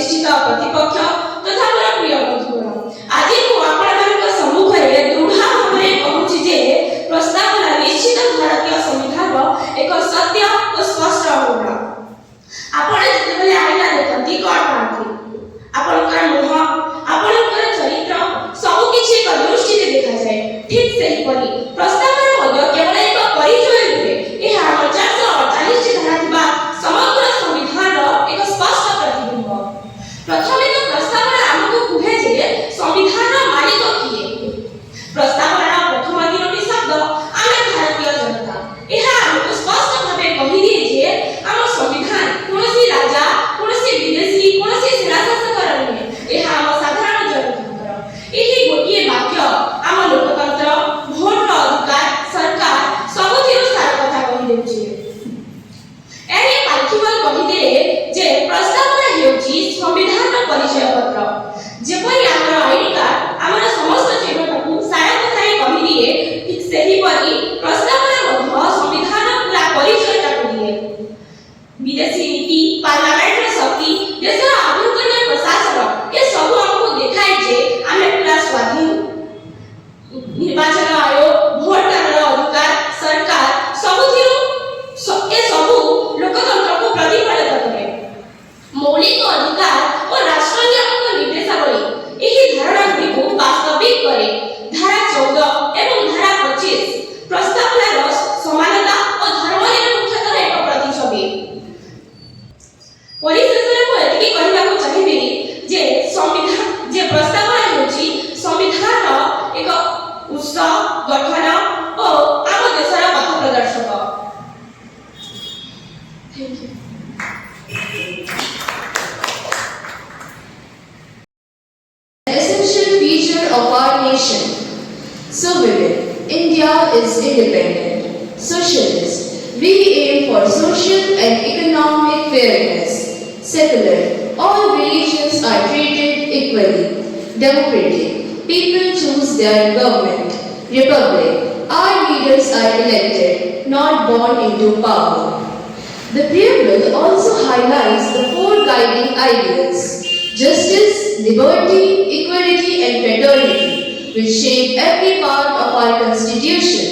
प्रतिष्ठित प्रतिपक्ष तथा मोर प्रिय बंधुगण आज मु आपनମାନଙ୍କ सम्मुखरे दृढ़ भावरे कहूछि जे प्रस्तावना निश्चित भारतीय संविधान एक सत्य और स्पष्ट अनुमान आपण जेतेबेले आईना देखंती कोन पाथि आपनकर मुह आपनकर चरित्र सब किछि एक दृष्टि से देखा जाए ठीक सही परि प्रस्तावना मध्य केवल एक परिचय रुपे एहा 448 धारा थिबा समग्र संविधान एक स्पष्ट प्रतिबिंब प्रथमे तो प्रस्तावना हमको कुहे जे संविधान मालिक किए प्रस्तावना प्रथम दिनोटी शब्द आमे भारतीय जनता एहा हमको स्पष्ट भाबे कहि दिए जे हम संविधान कोनोसी राजा कोनोसी विदेशी कोनोसी शासक करने एहा हम साधारण जनता एही गोटिए वाक्य हम लोकतंत्र भोट अधिकार सरकार सबथिरो सार कथा कहि देउछि एही पाठ्यक्रम कहि दे जे प्रस्तावना हेउछि संविधान परिचय पत्र जेपरि हमर आईडी कार्ड हमर समस्त चिन्हटाकू सारा कथा कहि दिए ठीक सेही परि प्रस्तावना मध्य संविधान पूरा परिचयटाकू दिए विदेशी नीति पार्लियामेंट शक्ति देशर आभ्यंतरीण प्रशासन ये सब हमको देखाय जे आमे पूरा स्वाधीन निर्वाचन आयोग भोट दानर अधिकार सरकार सबथिरो ए सबु लोकतंत्र को प्रतिफलित करे मौलिक अधिकार और राष्ट्र नियमक निर्देशावली एही धारणा को वास्तविक करे धारा 14 एवं धारा 25 प्रस्तावनार समानता और धर्मनिरपेक्षतार एक प्रतिछबि परिशेषरे मु एतिकी कहिबाकू चाहिबी जे संविधान जे प्रस्तावना होछि संविधान एक उत्सव गठन और आम देशर पथ प्रदर्शक thank you Essential feature of our nation. So women, India is independent, socialist. We aim for social and economic fairness. Secular, all religions are treated equally. Democratic, people choose their government. Republic, our leaders are elected, not born into power. The preamble also highlights the four guiding ideals: justice, liberty, equality and fraternity, which shape every part of our constitution.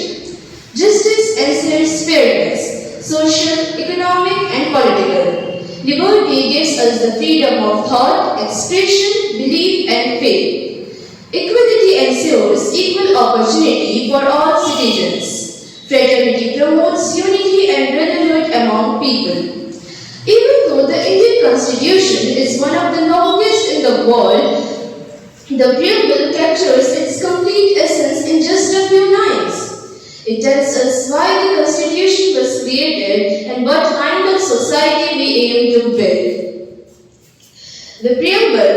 Justice ensures fairness, social, economic and political. Liberty gives us the freedom of thought, expression, belief and faith. Equality ensures equal opportunity for all citizens. Fraternity promotes unity and brotherhood among people. Even though the Indian Constitution is one of the longest in the world, the preamble captures its complete essence in just a few lines. It tells us why the Constitution was created and what kind of society we aim to build. The preamble,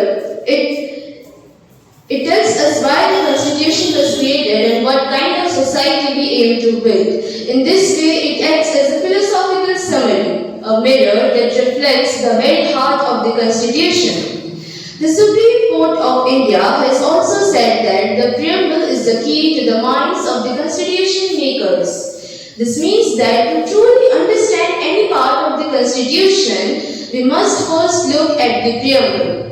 it tells us why the Constitution was created and what kind of society we aim to build. In this way, it acts as a philosophical summary, a mirror that reflects the very heart of the Constitution. The Supreme Court of India has also said that the preamble is the key to the minds of the Constitution makers. This means that to truly understand any part of the Constitution, we must first look at the preamble.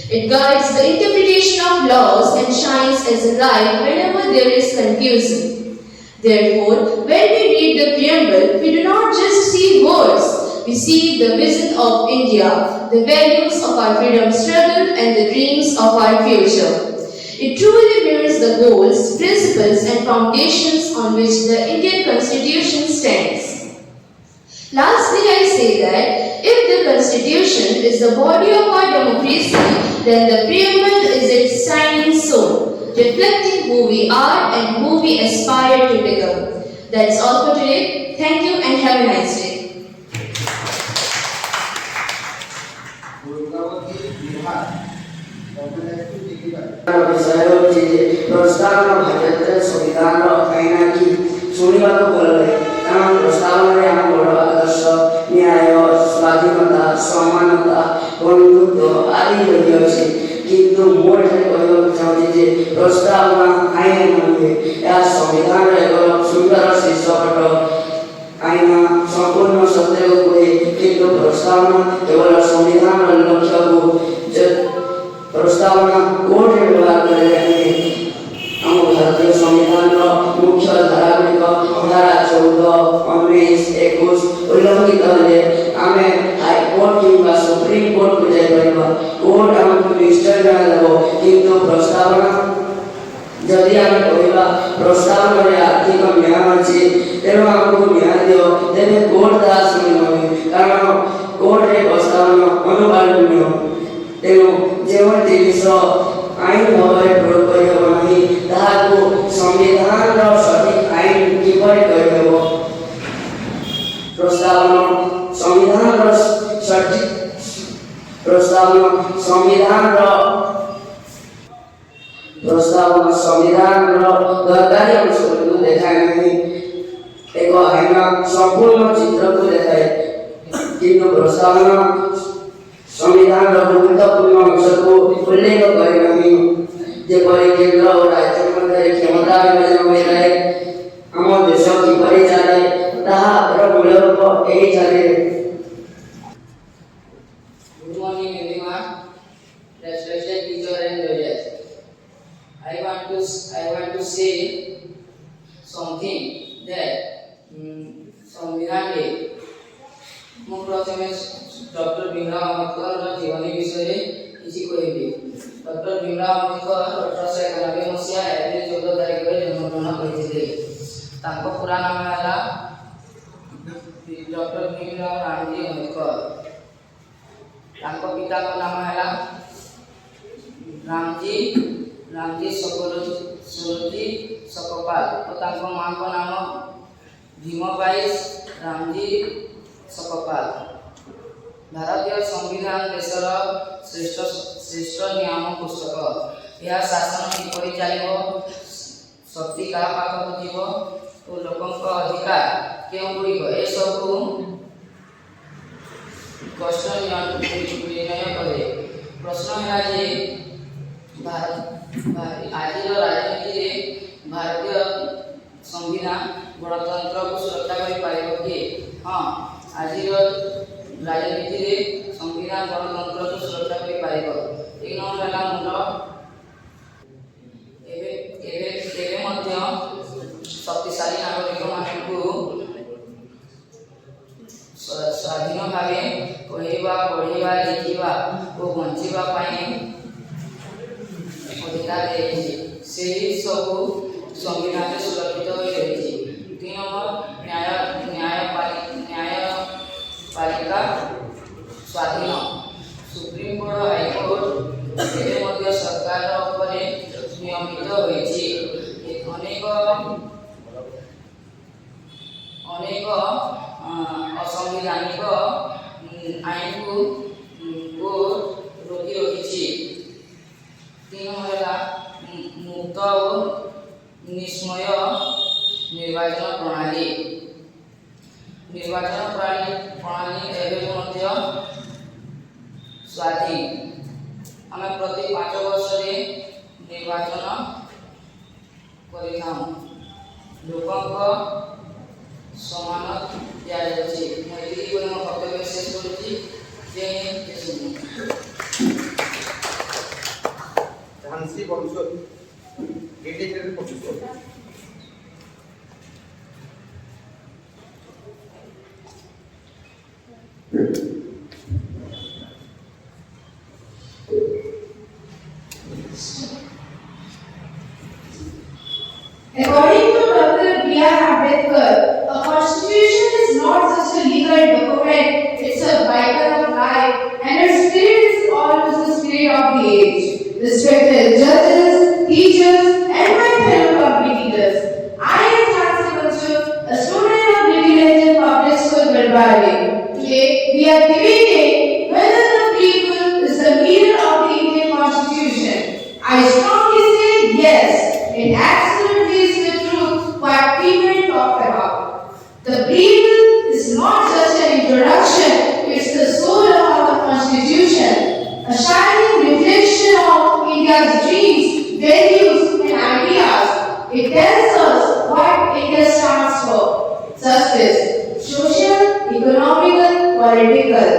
It guides the interpretation of laws and shines as a light whenever there is confusion. Therefore, when we read the preamble, we do not just see words. We see the vision of India, the values of our freedom struggle and the dreams of our future. It truly mirrors the goals, principles and foundations on which the Indian Constitution stands. Lastly, I say that if the Constitution is the body of our democracy, then the preamble is its shining soul, reflecting who we are and who we aspire to become. That's all for today. Thank you and have a nice day. प्रस्तावना भारतीय संविधान कहीं कि शुणा भल कारण प्रस्तावना आम बड़ आदर्श न्याय स्वाधीनता समानता बंधुत्व आदि रही अच्छे किंतु मोर कहवाक चाहूँगी प्रस्तावना आईन नुहे यह संविधान एक सुंदर शीर्षपट आईन संपूर्ण सत्य को किंतु प्रस्तावना केवल संविधान लक्ष्य को प्रस्तावना कोर्ट व्यवहार करे आम भारतीय संविधान मुख्य धारा गुड़िक धारा 14, 19, 21 उल्लंघित हेले आम हाईकोर्ट कि सुप्रीम कोर्ट को जापर कोर्ट आमको निश्चय जनादेव किंतु प्रस्तावना जदि आम कहवा प्रस्तावन आर्थिक न्याय अच्छी तेणु आमको न्याय दियो तेरे कोर्ट ता शुणी कारण कोर्ट रे प्रस्तावन अनुपालनीय तेणु जो जिनिस आईन भाव में प्रयोग कर संविधान सठिक आईन किपर कर प्रस्तावन संविधान सठिक प्रस्तावन संविधान दरकारी अंश को देखाए नहीं एक आईन संपूर्ण चित्र को देखाए किंतु प्रस्तावन संविधान गुरुत्वपूर्ण अंश को उल्लेख करे नहीं जेपरी केंद्र और राज्य मध्य क्षमता विभाजन हो रहे आम देश किपरि चले ताहार मूल रूप यही चले। Good morning everyone. Respected teacher and judges. I want to say something that संविधान रे मु प्रथमे डॉक्टर भीमराव अम्बेडकर जीवनी विषय किसी कहबी। डॉक्टर भीमराव अम्बेडकर 1891 मसीहा एप्रिल 14 तारिख रे जन्म ग्रहण करथिले। तांको पूरा नाम हैला डॉक्टर भीमराव रामजी अम्बेडकर। तांको पिता को नाम हैला रामजी सरोजी सकपाल और तांको मां को नाम भीमबाई रामजी सकपाल। भारतीय संविधान देशर श्रेष्ठ नियम पुस्तक। यह शासन किपरि चलिबो शक्ति का पाखक जीव और लोकंक अधिकार केउ गुड़िक ए सबु कष्ट निर्णय करे। प्रश्न है जे आज राजनीति रे भारतीय संविधान गणतंत्र को सुरक्षा करि पारिबो कि? हाँ, आज राजनीति रे संविधान गणतंत्र को सुरक्षा करि पारिबो। एक नंबर हैला मुंड एबे मध्य शक्तिशाली नागरिक मानकु स्वाधीन भावे कहवा पढ़ा लिखा और बंचा अधिकार दिए से सब संविधान सुरक्षित हो रही। 3 नंबर न्यायपालिका स्वाधीन। सुप्रीम कोर्ट हाईकोर्ट एवं सरकार उपरे नियमित होइछि। अनेक असंवैधानिक आईन को रोकी रखिछि। 3 मुक्त और निष्मय निर्वाचन प्रणाली एवं मध्य स्वाधीन। आम प्रति 5 वर्ष निर्वाचन कर लोक समान दिखाई। मुझे मो कर्तव्य शेष करुच्ची। जय हिंद, जय श्री झांसी बंशोर dedicated professor. According to Dr. B.R. Ambedkar, a constitution is not just a legal document, it's a beacon of life, and its spirit is always the spirit of the age. Respected judges, teachers, and my fellow public leaders, I am Jhansi Bansu, a student of Lady Legend Public School, Galway. Today, we are debating whether the people is the leader of the Indian Constitution. I strongly say yes. It absolutely is the truth what people talk about. The preamble is not just an introduction, it's the soul of our Constitution, a shining reflection of India's dreams, values and ideas. It tells us what India stands for: justice, social, economical, political,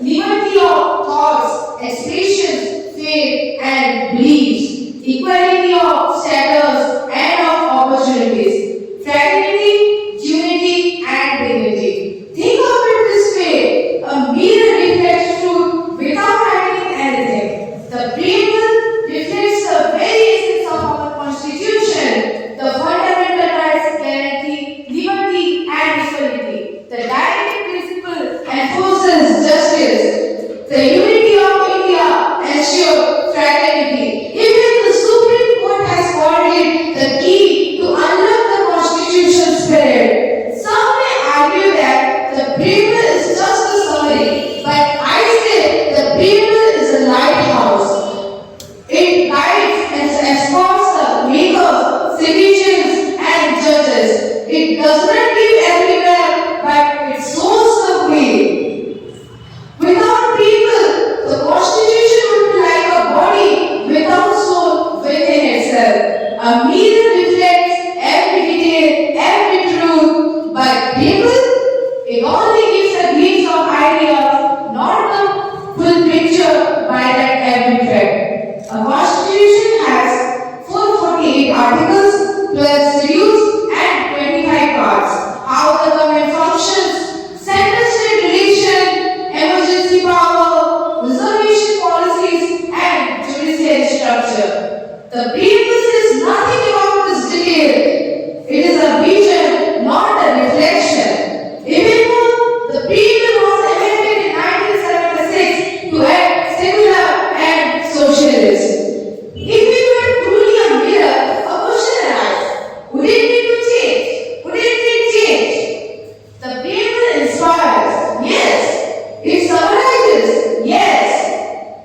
liberty of thoughts, expression, faith and does not live everywhere, but it sows the way. Without people, the constitution would be like a body without soul within itself. A mirror reflects every detail, every truth, but people, it only gives a glimpse of ideas, not the full picture by that every thread. A constitution has 448 articles plus schedules and 25 parts. How the government functions, central state relation, emergency power, reservation policies, and judicial structure. The preface is nothing about this detail. It is a vision, not a reflection. Even though the preface was amended in 1976 to act secular and socialist. If it were truly a mirror, a question arises. Would it need to change? Would it need change? The preface inspires, yes. It summarizes, yes.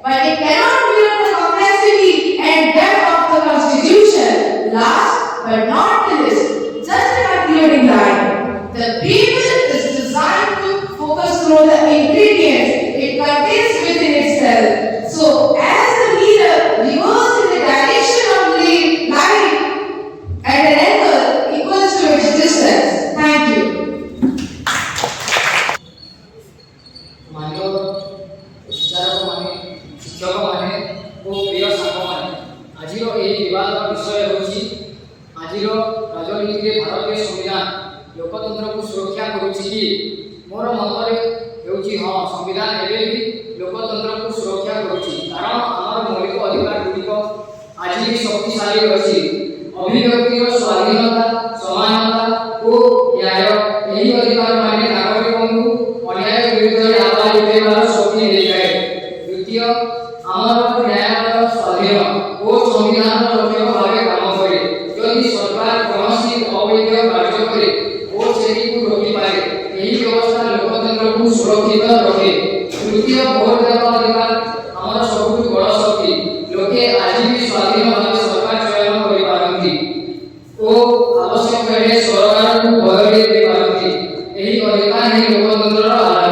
But it cannot mirror the complexity and depth of the Constitution. Last but not least, just a concluding line. The preface is designed to focus through the ingredients it contains within itself. So, as the mirror revolves in the direction of light at an angle equals to its distance. Thank you. मान्य विचारक माने शिक्षक माने ओ प्रिय सांग माने आजिर एही विवाद विषय होची आजिर राजनीति रे भारतीय संविधान लोकतंत्र को सुरक्षा करूची कि मोर मतरे हेउची हां संविधान एबे भी लोकतंत्र को सुरक्षा करूची कारण हमर मौलिक अधिकार गुडिक आज भी शक्तिशाली अछि अभिव्यक्तिर स्वाधीनता समानता ओ न्याय एही अधिकार माने नागरिकଙ୍କୁ अन्याय विरुद्ध आवाज उठाइबार शक्ति देखाए द्वितीय आमर न्यायालय स्वाधीन ओ संविधान रक्षक भावे काम करे यदि सरकार कौनसी अवैध कार्य करे ओ सेही को रोकी पाए एही व्यवस्था लोकतंत्र को सुरक्षित रखे तृतीय भोट देवा अधिकार आमर सबुठ बड़ शक्ति लोके आज भी स्वाधीन भावे सरकार चयन करि पारंती ओ आवश्यक हेले सरकार को बदली दे पारंती एही अधिकार ही लोकतंत्र आधार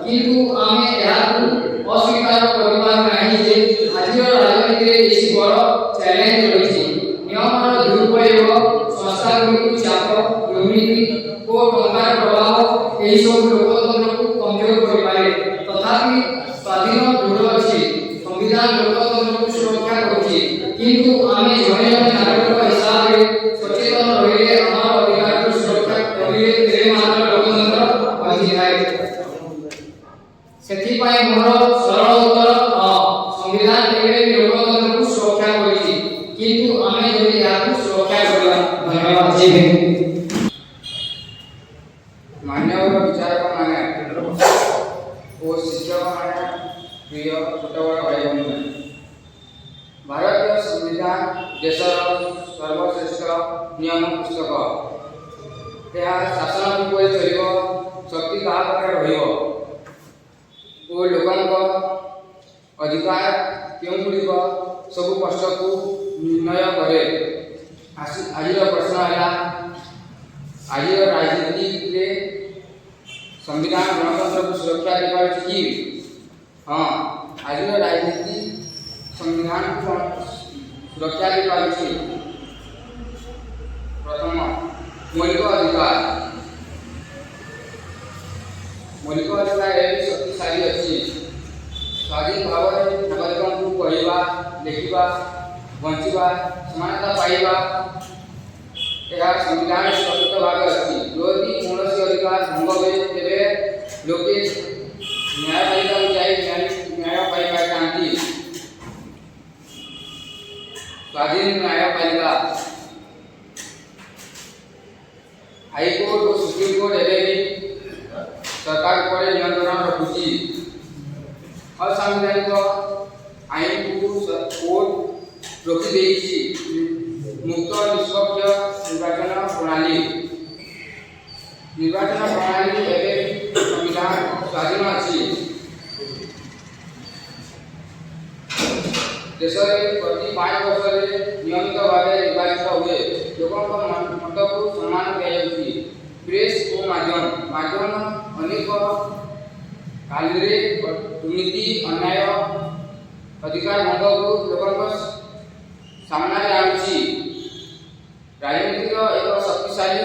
किंतु आमे याकू अस्वीकार करिबा नाही जे आजिर राजनीति रे एसी बड़ चैलेंज रहिछि नियमर दुरुपयोग संस्थागुलिकु चाप दुर्नीति ओ टंकार प्रभाव एही सब लोकतंत्र को कमजोर करि पारे तथापि स्वाधीन दृढ़ अछि संविधान लोकतंत्र को सुरक्षा करूछि किंतु आमे जने जने नागरिक हिसाब रे सचेतन रहिले हमर अधिकार को सुरक्षा करिले तेरे मात्र लोकतंत्र बनि जाय सेथि पाए मोर सरल उत्तर संविधान एबे लोकतंत्र को सुरक्षा करिछि किंतु आमे जदि याकू सुरक्षा करिबा धन्यवाद जय हिंद मान्यवर विचारक माने ओ शिक्षक माने प्रिय छोट बड़ भाई बंधु भारतीय संविधान देशर सर्वश्रेष्ठ नियम पुस्तक यह शासन किपरि चलिब शक्ति क्या पाखे रहिब ओ लोकंक अधिकार केउगुड़िक सब कष्ट को निर्णय करे आज प्रश्न है आज राजनीति रे संविधान गणतंत्र को सुरक्षा दे पारे कि हाँ आज राजनीति संविधान को सुरक्षा दे पारे प्रथम मौलिक अधिकार एवं शक्तिशाली अच्छी स्वाधीन भाव में नागरिक को कहवा लिखा बंचा समानता पाइबा यह संविधान सुरक्षित भाव अच्छी यदि कौन अधिकार भंग हुए तेरे लोके न्यायपालिका जाए न्याय पाइबा चाहती स्वाधीन न्यायपालिका हाईकोर्ट और सुप्रीम कोर्ट एवं सरकार पर नियंत्रण रखुची असंवैधानिक आईन को कोर्ट रोकी देइछि मुक्त निष्पक्ष निर्वाचन प्रणाली एवं संविधान स्वाधीन अच्छी देश में प्रति 5 वर्ष नियमित भाव निर्वाचित हुए लोकों मत को सम्मान दिया हालिरे दुर्नीति अन्याय अधिकार भंगକୁ ଲୋକଙ୍କ ସାମ୍ନାରେ ଆଣୁଛି। ରାଜନୀତିର ଏକ ଶକ୍ତିଶାଳୀ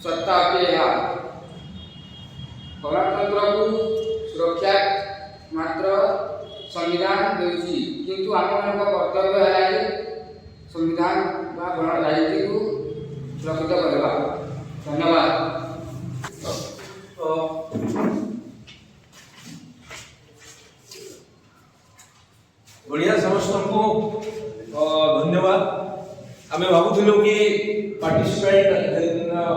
ସତ୍ତା ଅଟେ ଏହା। ଗଣତନ୍ତ୍ରକୁ ସୁରକ୍ଷା ମାତ୍ର संविधान देउछि, किंतु आमମାନଙ୍କ कर्तव्य है जे संविधान बा गणराज्य को सुरक्षित करबा। धन्यवाद। बढ़िया समस्त को धन्यवाद। आम भावुलु कि पार्टिसिपेंट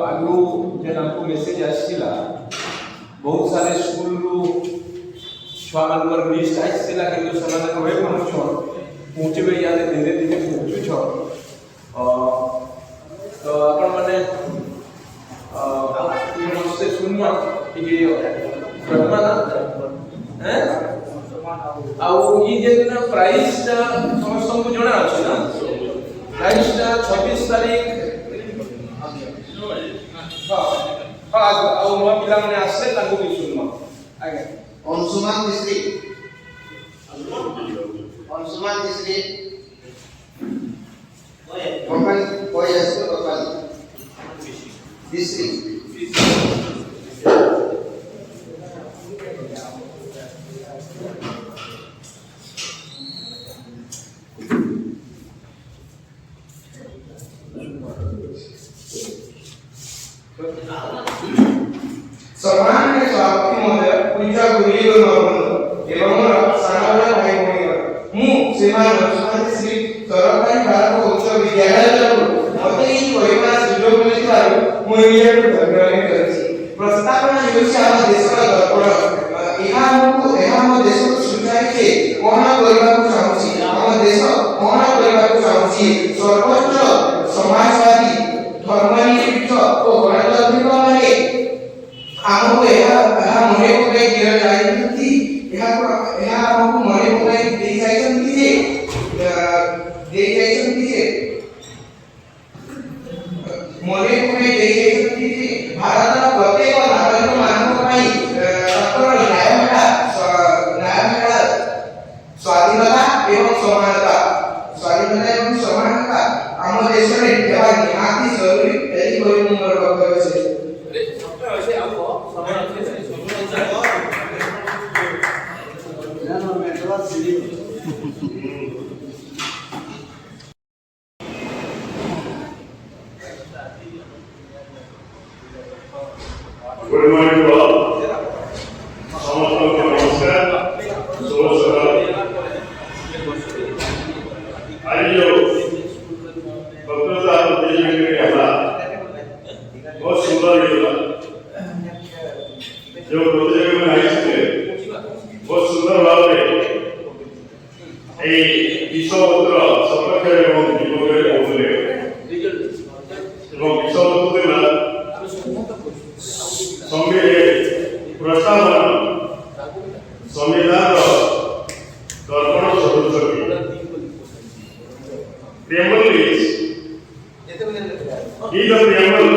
आगु जेन हमको मेसेज आसला बहुत सारे स्कूल रु छुआ मानकर लिस्ट आसला कि से कहे पहुँचन पहुँचे या धीरे धीरे पहुँचुछ। तो आपण मैंने से शून्य प्राइस समस्त को जना अच्छे ना प्राइस 26 तारीख हाँ नुआ पिला मैंने आसले भी शुणव आगे अंशुमान मिश्री Bapak Poyas Bapak Distrik सम्माननीय सभापति महोदय पूजा गुरुजी एवं सानावला भाई भौणी मु श्रीमान अंशुमान श्री सरकारी भारत उच्च विद्यालय मते ई कहबा सुयोग मिलिथारु मु इलियट धन्यवाद करछि। प्रस्तावना हेउछि हम देशर दर्पण इहा हम देश को सुझाइ जे कोन करबा को चाहछि हम देश कोन करबा को चाहछि सर्वोच्च समाजवादी धर्मनिरपेक्ष ओ गणतांत्रिक माने हमको यह मने पकाई दिया जायती यह हमको मने पकाई दे जायती जे मने पकाई दे जायती जे भारत प्रत्येक नागरिक मानव पई तत्पर न्याय स्वाधीनता एवं समानता आम देश में देवा निहाती जरूरी एई कोई मोर वक्तव्य छे। Good morning to all. समस्त को नमस्कार। शुभ सकाल। आज जो वक्तृता देने के लिए आया बहुत सुंदर हुआ। जो प्रतियोगिता में आई थी बहुत सुंदर भाव में ए विश्वपत्र सपक्ष एवं विपक्ष बोले एवं विश्वपत्र ना प्रस्तावना संविधान दर्पण सदृश preamble is the preamble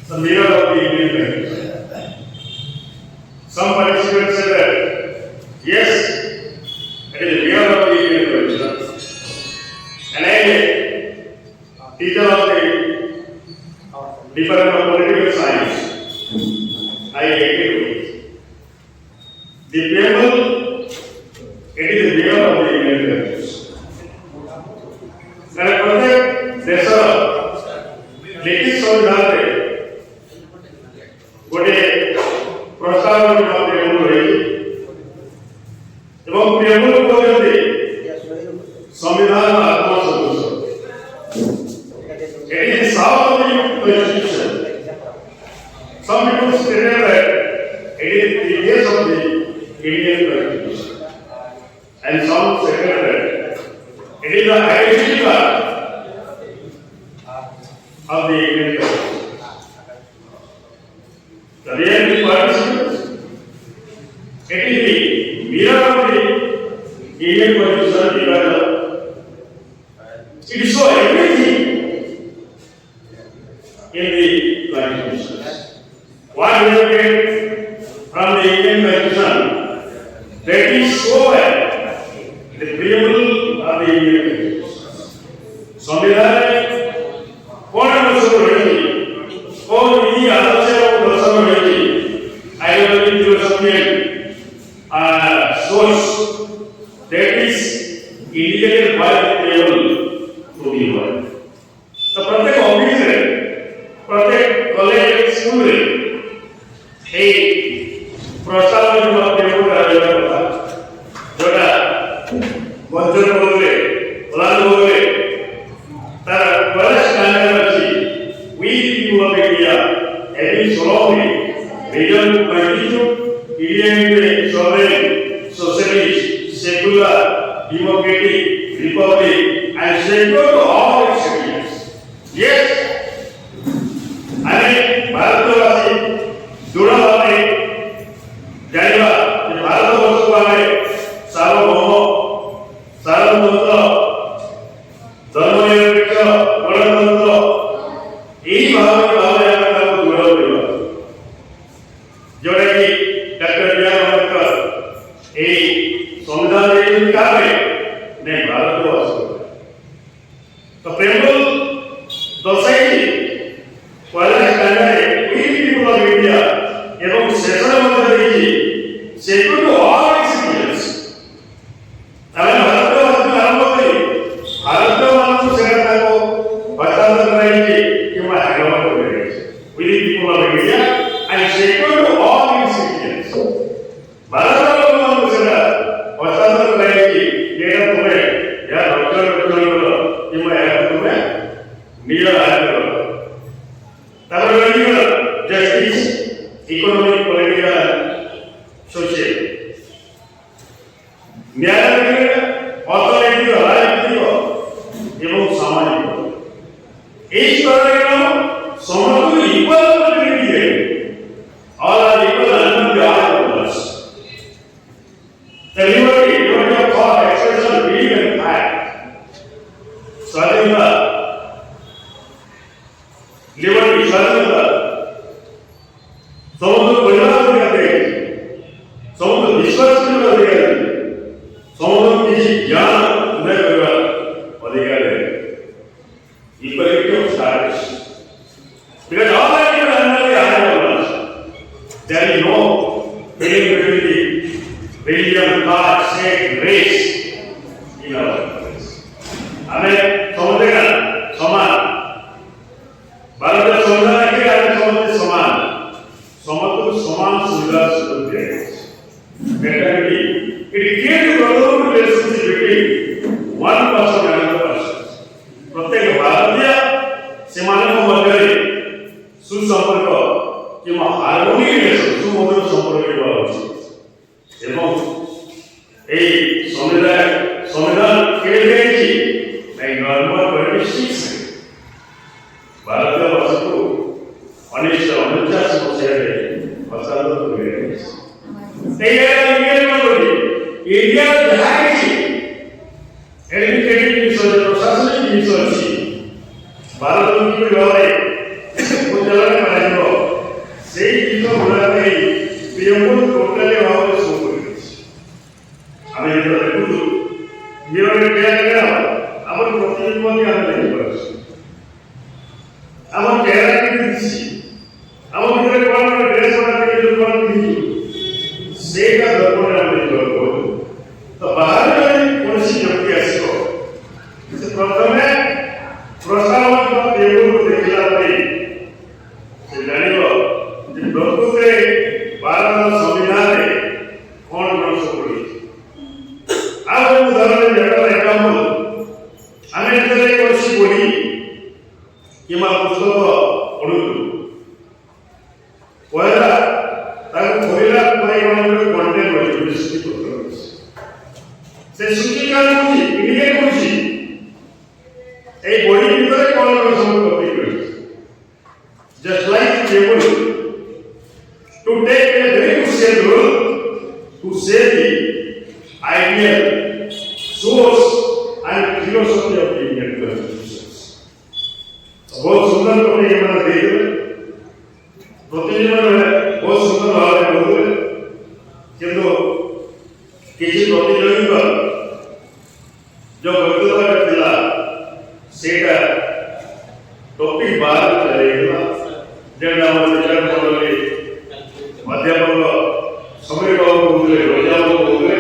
the mirror of the Indian language. Some participants say that yes, it is the mirror of the Indian language. And I am teacher of the Department of Political Science. I agree with it. The preamble, it is the mirror of the Indian language. And प्रत्येक देश लिखित संविधान रे गोटे प्रस्तावना प्रेमल रही एवं प्रेमल कहते संविधान आत्मा सदृश it is the soul of the constitution. Some people stated that it is the base of the Indian constitution and some stated that it is the identity card of the Indian constitution. The reality participants, it is the mirror of the Indian constitution because it shows everything in the constitution. what we have get from the Indian Constitution, that is so well, the preamble of the Indian Constitution. संविधान में कौन अनुच्छेद रहेगी, कौन विधि आदर्श और दर्शन रहेगी, ideology, philosophy, source, that is indicated by the preamble to be one. तो प्रत्येक ऑफिस रे प्रत्येक कॉलेज स्कूल रे ए प्रस्ताव जो प्रेम कराया था जोटा बंजर बोले प्लान बोले तार कॉलेज स्टैंडर्ड अछि we people of India having solved vision to continue Indian sovereign socialist secular democratic republic and secure to all its citizens. Yes, ଆମେ ଭାରତବାସୀ ଦୃଢ଼ ଭାବେ ଜାଣିବା ଯେ ଭାରତବର୍ଷକୁ ଆମେ ସାର୍ବଭୌମ ସାର୍ବଭୌମତ୍ୱ ଧର୍ମନିରପେକ୍ଷ ଗଣତନ୍ତ୍ର ଏହି ଭାବରେ ଆମେ ତାକୁ ଦୃଢ଼ କରିବା ଯେଉଁଟାକି ଡକ୍ଟର ବି ଆର୍ ଆମ୍ବେଦକର ଏହି ସମ୍ବିଧାନ ଦେଇଛନ୍ତି କାହା ପାଇଁ ନା ଭାରତବାସୀ ତ ପ୍ରେମବଲ ଦର୍ଶାଇଛି ପହିଲା ସ୍ଥାନରେ we people of India ଏବଂ ଶେଷରେ ମଧ୍ୟ ଦେଇଛି secure to all its citizens. ଆମେ ଭାରତବାସୀ ଆରମ୍ଭ କରି ଭାରତୀୟମାନଙ୍କୁ ସେଟା ତାକୁ ହସ୍ତାନ୍ତର କରାଯାଇଛି କିମ୍ବା ହ୍ୟାଣ୍ଡଓଭର କରାଯାଇଛି we the people of India and secure to all its citizens. ଭାରତର ଲୋକମାନଙ୍କୁ ସେଟା ହସ୍ତାନ୍ତର କରାଯାଇଛି ଯେଟା ତୁମେ ଏହା ରକ୍ଷଣ କର କିମ୍ବା ଏହା ତୁମେ ନିଜ ହାତରେ କର ତାପରେ ରହିଗଲା ଜଷ୍ଟିସ୍ ଇକୋନୋମିକ୍ ପଲିଟିକାଲ ସୋସିଆଲ ନ୍ୟାୟ ରହିଗଲା ଅର୍ଥନୈତିକ ରାଜନୈତିକ ଏବଂ ସାମାଜିକ এই স্তରରେ ସମସ୍ତଙ୍କୁ ଇକ୍ୱାଲ ଅପରଚୁନିଟି ଦିଏ all are equal under the eye of us. The liberty of thought, expression, belief and act. ସ୍ୱାଧୀନତା liberty, ସ୍ୱାଧୀନତା ସମସ୍ତଙ୍କୁ କହିବାର ଅଧିକାର ଦିଆଯାଇଛି, ସମସ୍ତଙ୍କୁ ବିଶ୍ୱାସ କରିବାର ଅଧିକାର ଦିଆଯାଇଛି, ସମସ୍ତଙ୍କୁ କିଛି ଜ୍ଞାନ ଉଦୟ କରିବାର ଅଧିକାର ଦିଆଯାଇଛି. Equality of status. Because all are equal under the eye of us. There is no feeling between the religion, caste, sect, race in our countries. ଆମେ ସମସ୍ତେ ସମାନ ଭାରତୀୟ ସମ୍ବିଧାନ କି ଆମେ ସମସ୍ତେ ସମାନ ସମସ୍ତଙ୍କୁ ସମାନ ସୁବିଧା ସୁଯୋଗ ଦିଆଯାଇଛି. It creates a brotherhood relationship between one person and another person. ପ୍ରତ୍ୟେକ ଭାରତୀୟ ସେମାନଙ୍କ ମଧ୍ୟରେ ସୁସମ୍ପର୍କ କିମ୍ବା ହାରମୋନି ସୁମଧୁର ସମ୍ପର୍କ ହେବା ଉଚିତ ଏବଂ ଏହି ସମ୍ବିଧାନ କେବେ ଦେଇଛି ନଭେମ୍ବର 26 ଭାରତୀୟ ବର୍ଷକୁ 1949 ମସିହାରେ ହସ୍ତାନ୍ତର କରାଯାଇଛି. ଇଣ୍ଡିଆ ଯାହା କିଛି ଏଡୁକେଟିଭ ଜିନିଷ ପ୍ରଶାସନିକ ଜିନିଷ ଅଛି ଭାରତକୁ କିପରି ଭାବରେ ପରିଚାଳନା କରାଯିବ ସେଇ ଜିନିଷ ଗୁଡ଼ାକ ନେଇ ପ୍ରିୟମ୍ବଲ ଟୋଟାଲି ଭାବରେ ଶୋ କରିଦେଇଛି. ଆମେ ଯେତେବେଳେ ଦେଖୁଛୁ ଆମର ପ୍ରତିନିଧି ଆମେ ଦେଖିପାରୁଛୁ ଆମ ଚେହେରା କେମିତି ଦିଶିଛି ଆମ ଭିତରେ କ'ଣ କ'ଣ ଡ୍ରେସ୍ କ'ଣ ପିନ୍ଧିଛୁ ସେଇଟା ଦର୍ପଣରେ ଆମେ ଦେଖିବାକୁ କହୁଛୁ. ତ ବାହାରେ ଯଦି କୌଣସି ବ୍ୟକ୍ତି ଆସିବ ସେ ପ୍ରଥମେ ପ୍ରସ୍ତାବକ ପ୍ରିୟମ୍ବଲକୁ ଦେଖିଲା ପରେ ସେ ଜାଣିବ ଯେ ପ୍ରକୃତରେ ଭାରତ ସମ୍ବିଧାନରେ କ'ଣ କ'ଣ ସବୁ ରହିଛି. ଆଉ ଉଦାହରଣ ଏକ୍ସାମ୍ପଲ ଆମେ ଯେତେବେଳେ କୌଣସି ବହି କିମ୍ବା ପୁସ୍ତକ ପଢ଼ୁଛୁ ପହିଲା ତାକୁ ଖୋଲିଲା ପରେ କ'ଣ କଣ୍ଟେଣ୍ଟ ରହିଛି ସୂଚୀପତ୍ର ରହିଛି. ସେ ସୂଚୀ କାରଣ ହେଉଛି ଇଣ୍ଡିକେଟ୍ କରୁଛି এই বইয়ের ভিতরে কোন কোন সমস্ত টপিক রয়েছে. Just like table to take a very crucial role to say the ideal source and philosophy of the Indian constitution. बहुत सुंदर टॉपिक हमारा देख रहे हैं. 2-3 बार बहुत सुंदर भाव में बोलते किंतु किसी प्रतियोगी पर जो वक्तव्य रखिला सेटा टॉपिक बाहर चलेगा जेना हम विचार मंडली अध्यापक समय बाबू बोलते रोजा बाबू बोलते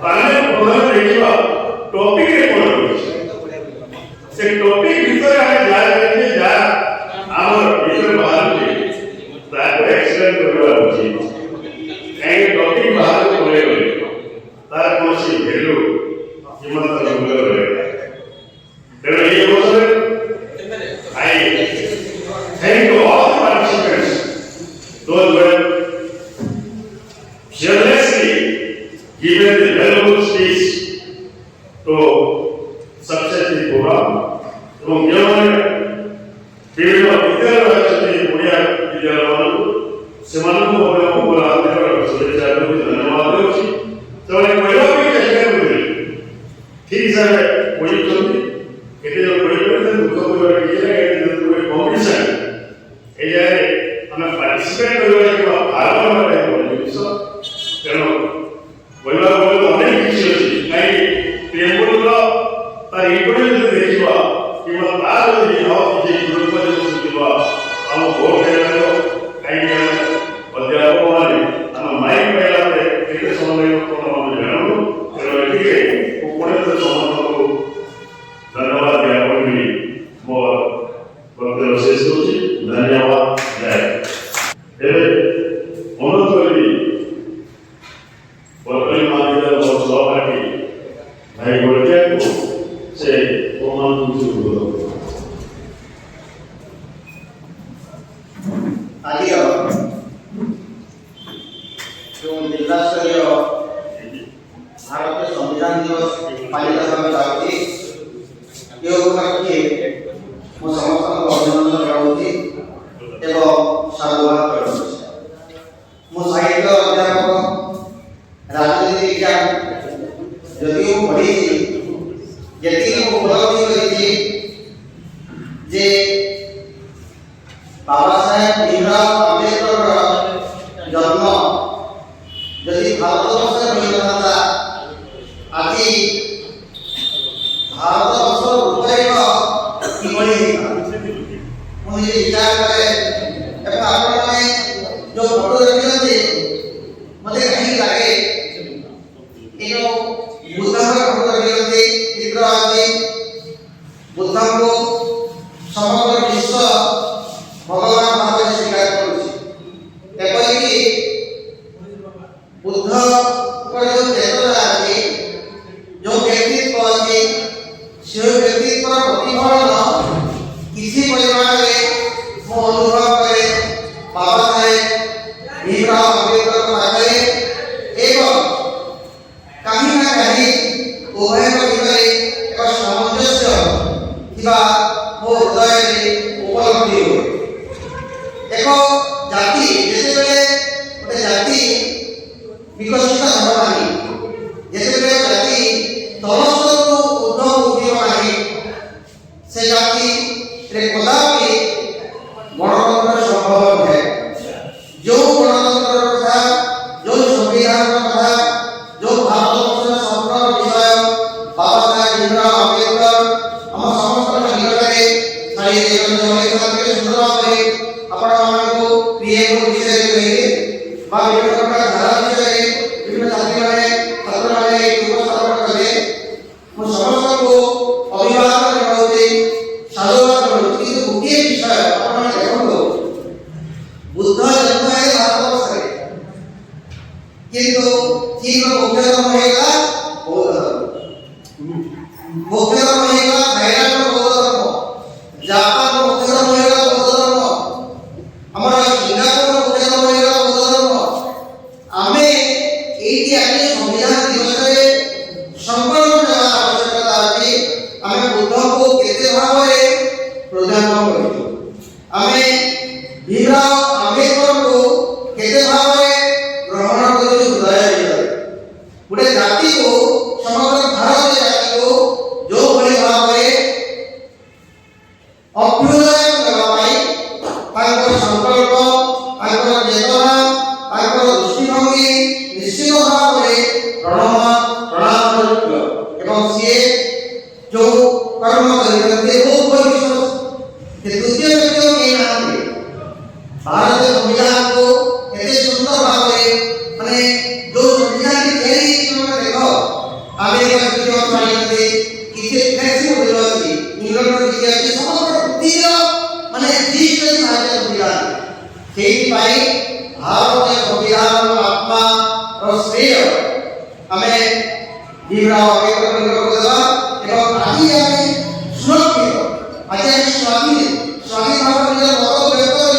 ताने प्रधान देखिबा टॉपिक रे कोन से टॉपिक भीतर आए जा करके जा आमर भीतर बाहर के ताको एक्सीलेंट करबा उचित ए टॉपिक बाहर कोले तार कोसी वैल्यू कीमत लगले रहे तेरे ये बोले I thank you all the participants those who have fearlessly given the valuable speech to success in program এবং ଯେଉଁମାନେ ବିଭିନ୍ନ ବିଦ୍ୟାଳୟ ଅଛନ୍ତି ଓଡ଼ିଆ ବିଦ୍ୟାଳୟମାନଙ୍କୁ ସେମାନଙ୍କୁ ମଧ୍ୟ ମୋର ଆନ୍ତରିକ ଶୁଭେଚ୍ଛା ଏବଂ ଧନ୍ୟବାଦ ଦେଉଛି ସେମାନେ କହିବା ପାଇଁ ଚେଷ୍ଟା କରୁଥିଲେ ଠିକ୍ ହିସାବରେ କହିଛନ୍ତି କେତେ ଜଣ କହିପାରିବେ ଦୁଃଖ କରିବାର କିଛି ନାହିଁ ଏଠି ଗୋଟେ କମ୍ପିଟିସନ୍ ଏ ଜାଗାରେ ଆମେ ପାର୍ଟିସିପେଟ୍ କରିବା କିମ୍ବା ଭାଗ ନେବା ଏକ ଜିନିଷ ତେଣୁ କହିବାକୁ ଗଲେ ଅନେକ କିଛି ଅଛି କାହିଁକି ପ୍ରେମର ତାର ଇମ୍ପୋର୍ଟାନ୍ସ ଯଦି ଦେଖିବା କିମ୍ବା ତାର ଯଦି ଆଉ କିଛି ଗୁରୁତ୍ୱ ଯଦି ଶୁଣିବା ଆମ ଭୋଟ ଦେବାର କାହିଁକି ଆମେ ଅଧ୍ୟାପକମାନେ ଆମ ମାଇକ୍ ପାଇଲା ପରେ କେତେ ସମୟ ଲାଗିବ କ'ଣ ଆମେ ଜାଣୁ ତେଣୁ ଏଠିରେ ମୁଁ ପୁଣି ଥରେ ସମସ୍ତଙ୍କୁ धन्यवाद ज्ञापन भी मोर वक्तव्य शेष होची धन्यवाद जय एबे अनुरोध करी वर्तमान महाविद्यालय और सहपाठी भाई गोलटिया को से प्रमाण शुरू करो आज जो जिला स्तरीय भारतीय संविधान दिवस पालित होगा जाऊँगी ये उपलक्षे मो समस्त अभिनंदन जनाऊँगी एवं साधुवाद करुँगी मो साहित्य अध्यापक राजनीति विज्ञान जदि पढ़ी जी उपलब्धि करी जे बाबा साहेब भीमराव अम्बेडकर जन्म जदि भारतवर्ष रही था आज भारतवर्ष रूपरेख किभଳି ମୁଁ ये विचार करे एवं आपण माने जो फोटो देखिले मते कहीं लागे ये जो बुद्ध का फोटो देखिले चित्र आदि बुद्ध को समग्र विश्व भगवान भाव स्वीकार करुछि एपरि कि बुद्ध को जो चेतना आछि जो व्यक्तित्व आछि से व्यक्तित्व प्रतिफलन किसी परिमाण में मो अनुभव करे बाबा साहेब भीमराव अम्बेडकर माने एवं कहीं ना कहीं उभय भितर एक सामंजस्य थिबा मो हृदय उपलब्धि हो एक जाति जेतेबेले गोटे जाति विकसित हेबा नाही जेतेबेले जाति तलस्तरु उद्धव उठिबा नाही से जाति रे कदापि गणतंत्र संभव है जो गणतंत्र कथा जो संविधान कथा जो भारतवर्ष स्वप्न विषय बाबा साहेब भीमराव अम्बेडकर हम समस्त निकटरे साई देवेंद्र साहेब सुंदर भावे आपण मानको पीएम विषय कहिए बा विभिन्न प्रकार धारा विषय विभिन्न जाति माने छात्र माने उपस्थापन कले मो समस्त को अभिवादन जनाउते साधुवाद जनाउते कि गोटे विषय आपण देखो बुद्ध जन्म है भारतवर्ष रे किंतु चीन मुख्य धर्म हेगा बौद्ध धर्म मुख्य धर्म हेगा थाईलैंड बौद्ध धर्म जापान मुख्य धर्म हेगा बौद्ध धर्म हमारा सिंगापुर मुख्य धर्म हेगा बौद्ध धर्म आमे एटी आके संविधान दिवस रे संकल्प देवा आवश्यकता अछि आमे बुद्ध को केते भावे प्राधान्य करितो आमे भीमराव अम्बेडकर को केते भावे ग्रहण करितो हृदय गोटे जाति को समग्र भारत जाति को जो जो कर्म करते वो कोई विश्वास कि द्वितीय व्यक्तियों के नाम पे भारत संविधान को ऐसे सुंदर भाव माने जो संविधान की तैयारी में देखो अमेरिका की जो सारी करते किसे कैसे बोलवा थी इंग्लैंड में किया कि समग्र बुद्धि माने देश के साथ संविधान खेती पाई भारत के संविधान आत्मा और श्रेय हमें भीमराव अम्बेडकर को देवा एवं आदि हमें सुरक्षित आचार्य स्वामी स्वामी भाव में बहुत व्यक्त होता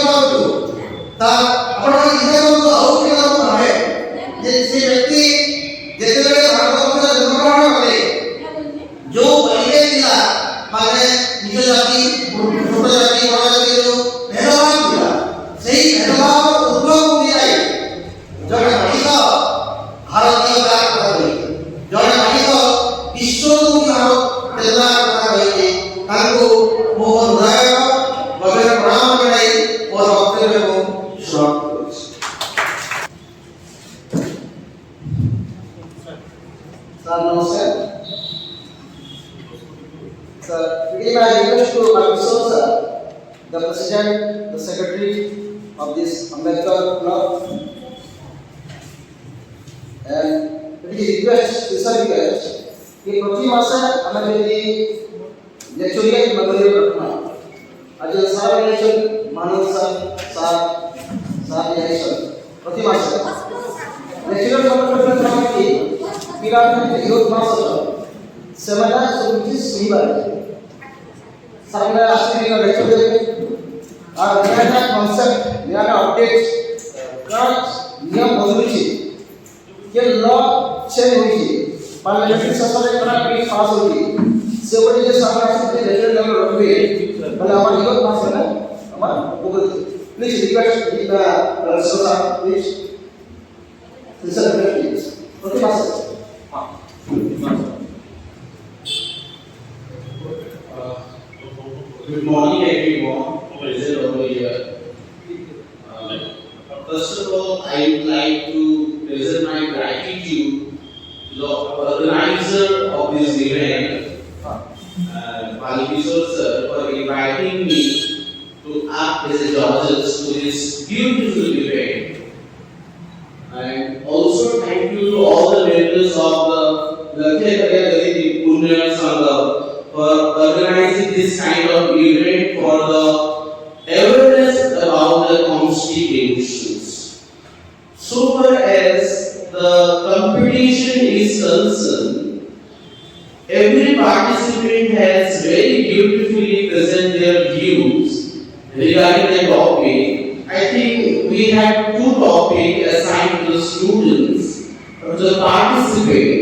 ता आपण इधर को आउट के नाम है जे से व्यक्ति जैसे भारत को जन्मग्रहण करे जो पहले दिला माने निज जाति छोट जाति बड़ जाति जो भेदभाव दिला सही भेदभाव उद्भव हो जाए जब मनीष भारतीय का करे जब मनीष विश्व को तेजा करे ताको मोहन राय वगैरह प्रणाम करे और वक्तव्य को Sir, namaskar. Sir, today I request to Mr. Sir, the President, the Secretary of this Ambedkar Club, and it is request, कि प्रति मास हमें यदि लेक्चरियल मेमोरियल रखना आज सारा लेक्चर मानव सार लेक्चर प्रति मास लेक्चरल मेमोरियल रखना कि पिरामिड यूथ मास सेमिनार सुविधि सीमा सामने आखिरी का लेक्चर देंगे और नया कॉन्सेप्ट नया अपडेट का नियम बदलुची ये लॉ चेंज हुई पार्लियामेंट सभा में बड़ा बिल पास हुई से बड़ी जो सभा से लेवल लेवल रखबे भले हमारी यूथ मास है ना हमारा प्लीज रिक्वेस्ट द सोसा प्लीज प्लीज ओके पास हां Good morning everyone present over here. First of all, I would like to present my gratitude to the organizer of this event, Balkishore sir, for inviting me to act as a judge to this beautiful event. And also thank you to all the members of the Lakshya Karya Dalit Punya Sangha for organizing this kind of event for the awareness about the constitutions. So far as the competition is concerned, every participant has very beautifully presented their views regarding the topic. I think we have two topics assigned to the students to participate.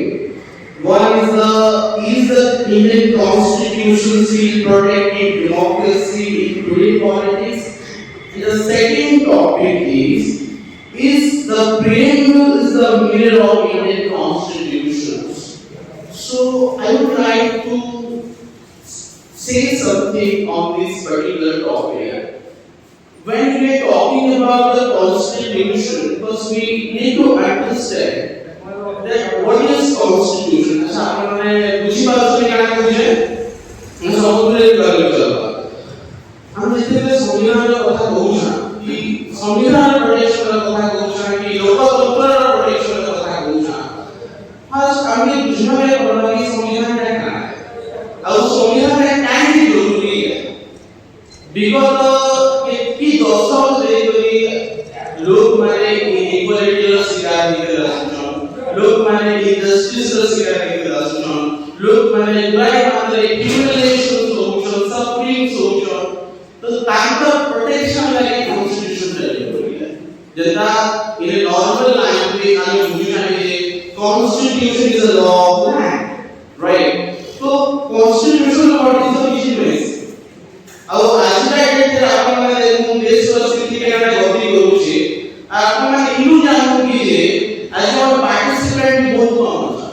One is the Indian Constitution still protecting democracy in today's politics? And the second topic is the preamble is the mirror of Indian constitutions. So I would like to say something on this particular topic. When we are talking about the constitution, first we need to understand that what is constitution? अच्छा आपने कुछ बात सुनी क्या कुछ है? हम समझने की बात करते हैं। हम जितने संविधान का कथा कहूँगा कि संविधान प्रोटेक्शन का कथा कहूँगा कि लोकतंत्र प्रोटेक्शन का कथा कहूँगा। आज हमने बुझना है पढ़ना कि संविधान क्या है? और संविधान में क्या ही जरूरी है? बिकॉज़ कि दोस्तों से कोई लोग माने इक्वालिटी का शिकार नहीं कर रहे हैं। लोग माने इंडस्ट्रीज का शिकार नहीं कर रहे हैं। लोग माने लाइफ अंदर एक्यूमुलेशन सोल्यूशन सफरिंग सोल्यूशन तो ताकत प्रोटेक्शन वाली कॉन्स्टिट्यूशन जरूरी है। जनता इन नॉर्मल लाइन में हमें बुझना है constitution is a law of land right तो constitution what is the issues ଆଉ ଆଜିକା ଡେଟରେ ଆପଣମାନେ ମୁଁ ଦେଶ ସ୍ଥିତି କେନା ଗତି କରୁଛି ଆପଣମାନେ ଇନୁ ଜାଣୁ କି ଯେ ଆଜି ଆମର ପାର୍ଟିସିପେଣ୍ଟ ବହୁତ କମ ଅଛି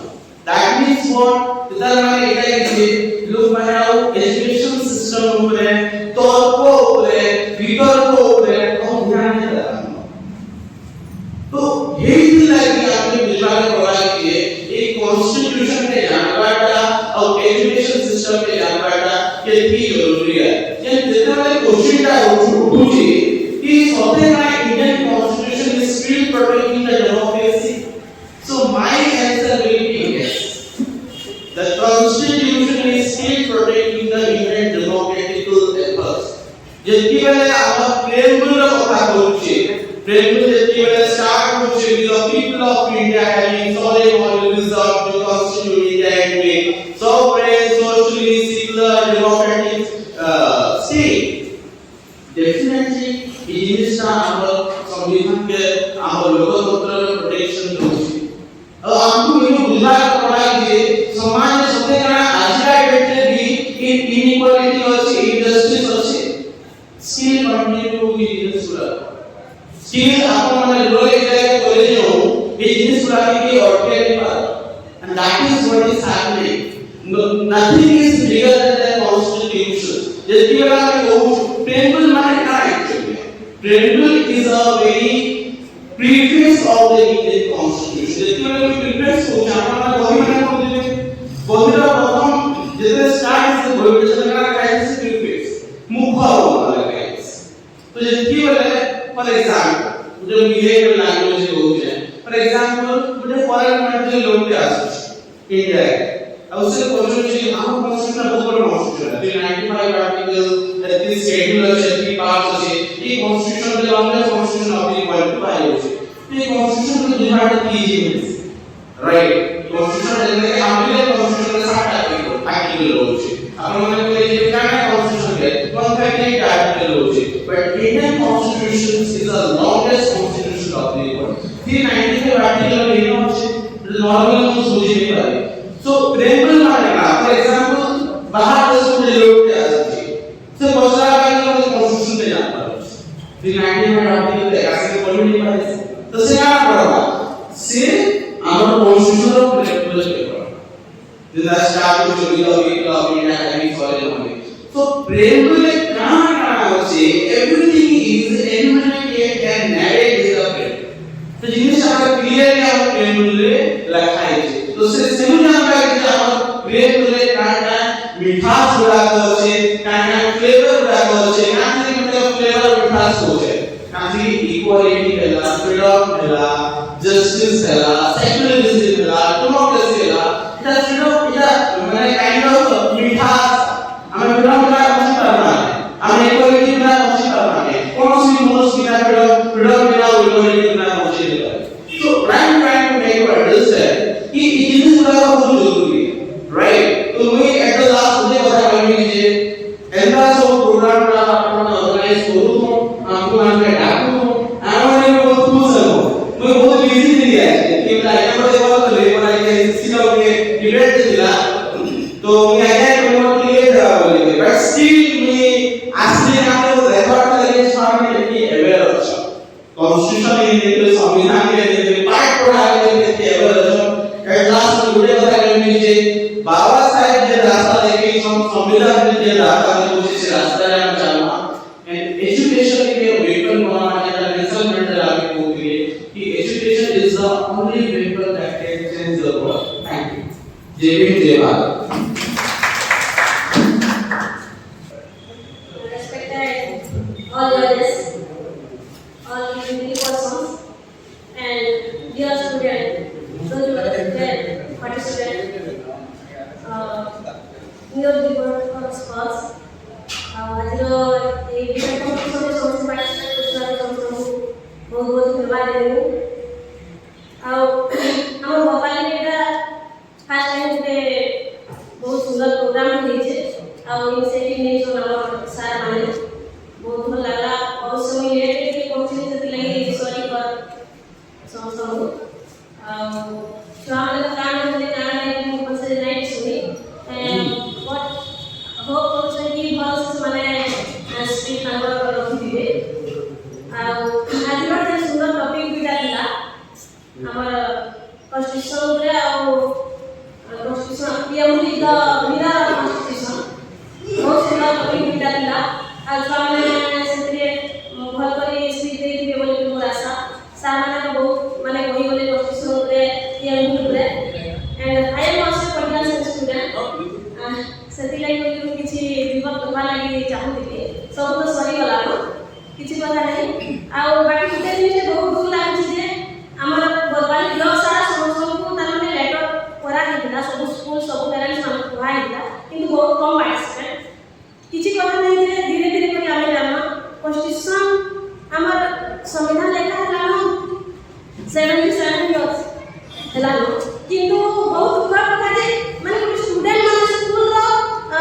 that means what ତାର ମାନେ ଏଟା କି ଲୋକ ମାନେ ଆଉ ଏଜୁକେશન ସିଷ୍ଟମ ଉପରେ ତର୍କ ଉପରେ ବିତର୍କ ଉପରେ ଆଉ ଧ୍ୟାନ ଦେଲା तो यही ଲାଗି ଆମେ ବୁଝିବାକୁ ପଡା କି ଏ କନଷ୍ଟିଟ୍ୟୁସନ ରେ ଜାଣବାଟା ଆଉ ଏଜୁକେशन एजुकेशन सिस्टम के जानबाटा केती जरूरी है जे जेते क्वेश्चन टा उठुची कि सबसे ना Indian constitution is still protecting the democracy so my answer will be yes the constitution is still protecting the Indian democratic efforts जेती बेले हम प्रेमबुल कथा कहूचे प्रेमबुल जेती बेले स्टार्ट होचे with the people of India having solemnly resolved to constitute India into a sovereign socially secular democratic state definitely it is our संविधान के our लोकतंत्र प्रोटेक्शन होची अब हमको ये बुझा पड़ा कि समाज में सबसे बड़ा आजिरा डेट भी इनइक्वालिटी होची इनजस्टिस होची still continue to be useful. Still, आपण मला रोले जाय कॉलेज हो हे जिनिस पुरानी ऑर्डिनरी पार and that is what is happening. Nothing is bigger than the constitution. जेती बेला को preamble माने क्या actually? Preamble is a very preface of the Indian constitution. जेती बेला को preface को आपण बही माने को दिले बहीरा प्रथम जेते स्टार्ट से बही चलना काय से preface मुखा वाला तो जेती बेले फॉर एग्जांपल जो बिहेवियर लैंग्वेज हो जाए फॉर एग्जांपल मुझे फॉरेन कंट्री लोग के आसुच इंडिया अब उससे कॉन्स्टिट्यूशन हम कॉन्स्टिट्यूशन बहुत बड़ा कॉन्स्टिट्यूशन है 95 आर्टिकल 33 शेड्यूल है 30 पार्ट्स है ये कॉन्स्टिट्यूशन के longest constitution of the world का है ये कॉन्स्टिट्यूशन को डिवाइड कीजिए राइट कॉन्स्टिट्यूशन जैसे हमारे कॉन्स्टिट्यूशन के 60 आर्टिकल होचे आपण माने कोई जे काय कॉन्स्टिट्यूशन है 138 आर्टिकल होचे but Indian constitution is the longest constitution of the world 395 article में है होचे नॉर्मल को सोच नहीं पाए so preamble माने का फॉर एग्जांपल बाहर देशों में लोग क्या आते हैं से बहुत सारा का कॉन्स्टिट्यूशन पे जाता है 395 आर्टिकल पे ऐसे पढ़ नहीं पाए तो से क्या पढ़ा से our constitution of preamble पे पढ़ा this is start to be the week of India having foreign money so preamble क्या होचे everything is enumerated and narrated in the preamble तो जिनिस আমরা क्लियरली हम preamble লেখাই আছে तो से सेम আমরা যে আমার preamble কাটা মিঠাস গুলা আছে কাটা ফ্লেভার গুলা আছে কাটা মানে ফ্লেভার মিঠাস होचे काफी इक्वालिटी ହେଲା फ्रीडम ହେଲା जस्टिस ହେଲା सेक्युलरिज्म ହେଲା डेमोक्रेसी ହେଲା এটা फ्रीडम এটা মানে काइंड ऑफ मिठास আমরা फ्रीडम का कुछ करना है हमें इक्वालिटी का कुछ करना है कौन सी मोस्ट बिना फ्रीडम बिना इक्वालिटी बिना कुछ नहीं है तो prime to make you understand कि ये चीज का बहुत जरूरी है राइट तो मैं एट द लास्ट मुझे बता करने कीजिए ऐसा सब प्रोग्राम का अपन ऑर्गेनाइज करूं तो आपको मैं डाकू आने में बहुत खुश हूं मैं बहुत बिजी थी है कि मैं आया पर देखो तो ले पर आए सीधा के डिबेट दिला तो मैं आया तो मैं लिए बोले बट स्टिल मैं असली काटे वो रेकॉर्ड लगे सामने की अवेयर अच्छा कॉन्स्टिट्यूशन ये देखो संविधान के देखो पार्ट पढ़ा के देखो अवेयर अच्छा एट लास्ट मुझे बता करने कीजिए बाबा साहब जो रास्ता लेके संविधान के रास्ता में कोशिश रास्ता है हम चलना एंड एजुकेशन के वेपन बनाना है नेशनल मेंटल आगे को लिए कि education is the only weapon that can change the world thank you जय भीम जय Bharat all judges, all community persons, and dear students, those who are student, participants, new people sports. आजरो ये विषय को छोटे छोटे पार्टिसिपेंट सारे समूह बहुत बहुत धन्यवाद देनु हम भोपाल में एटा फर्स्ट टाइम पे बहुत सुंदर प्रोग्राम होई छे इनिशिएटिव ने जो नाम सारा माने बहुत भल लगा और समय लेट के पहुंचने से लगे सॉरी पर समझो श्रावण का काम होने का है मुझे से नाइट सुनी एंड व्हाट होप also कि बस माने स्पीच नंबर रखी दिए आज रो सुंदर टॉपिक भी डाला हमर कॉन्स्टिट्यूशन रे और कॉन्स्टिट्यूशन ये मुझे द विदा कॉन्स्टिट्यूशन बहुत सुंदर टॉपिक भी डाला आज ସେଥିଲାଗି ବୋଲି କିଛି ବିପଦ ଦେବା ଲାଗି ଚାହୁଁଥିଲି ସବୁ ତ ସରିଗଲାନ କିଛି କଥା ନାହିଁ ଆଉ ବାକି ଗୋଟେ ଜିନିଷ ବହୁତ ଦୁଃଖ ଲାଗୁଛି ଯେ ଆମର ବରବାଲି ବ୍ଲକ ସାରା ସମସ୍ତଙ୍କୁ ତାମାନେ ଲେଟର କରାଯାଇଥିଲା ସବୁ ସ୍କୁଲ ସବୁ ପ୍ୟାରେଣ୍ଟସ୍ ମାନଙ୍କୁ କୁହାଯାଇଥିଲା କିନ୍ତୁ ବହୁତ କମ୍ ପାର୍ଟିସିପେଣ୍ଟ କିଛି କଥା ନାହିଁ ଯେ ଧୀରେ ଧୀରେ କରି ଆମେ ଜାଣିବା କନଷ୍ଟିଟ୍ୟୁସନ ଆମର संविधान लेखा है 77 इयर्स हेलानो किंतु बहुत दुख कथा जे माने कोन स्टूडेंट माने स्कूल रो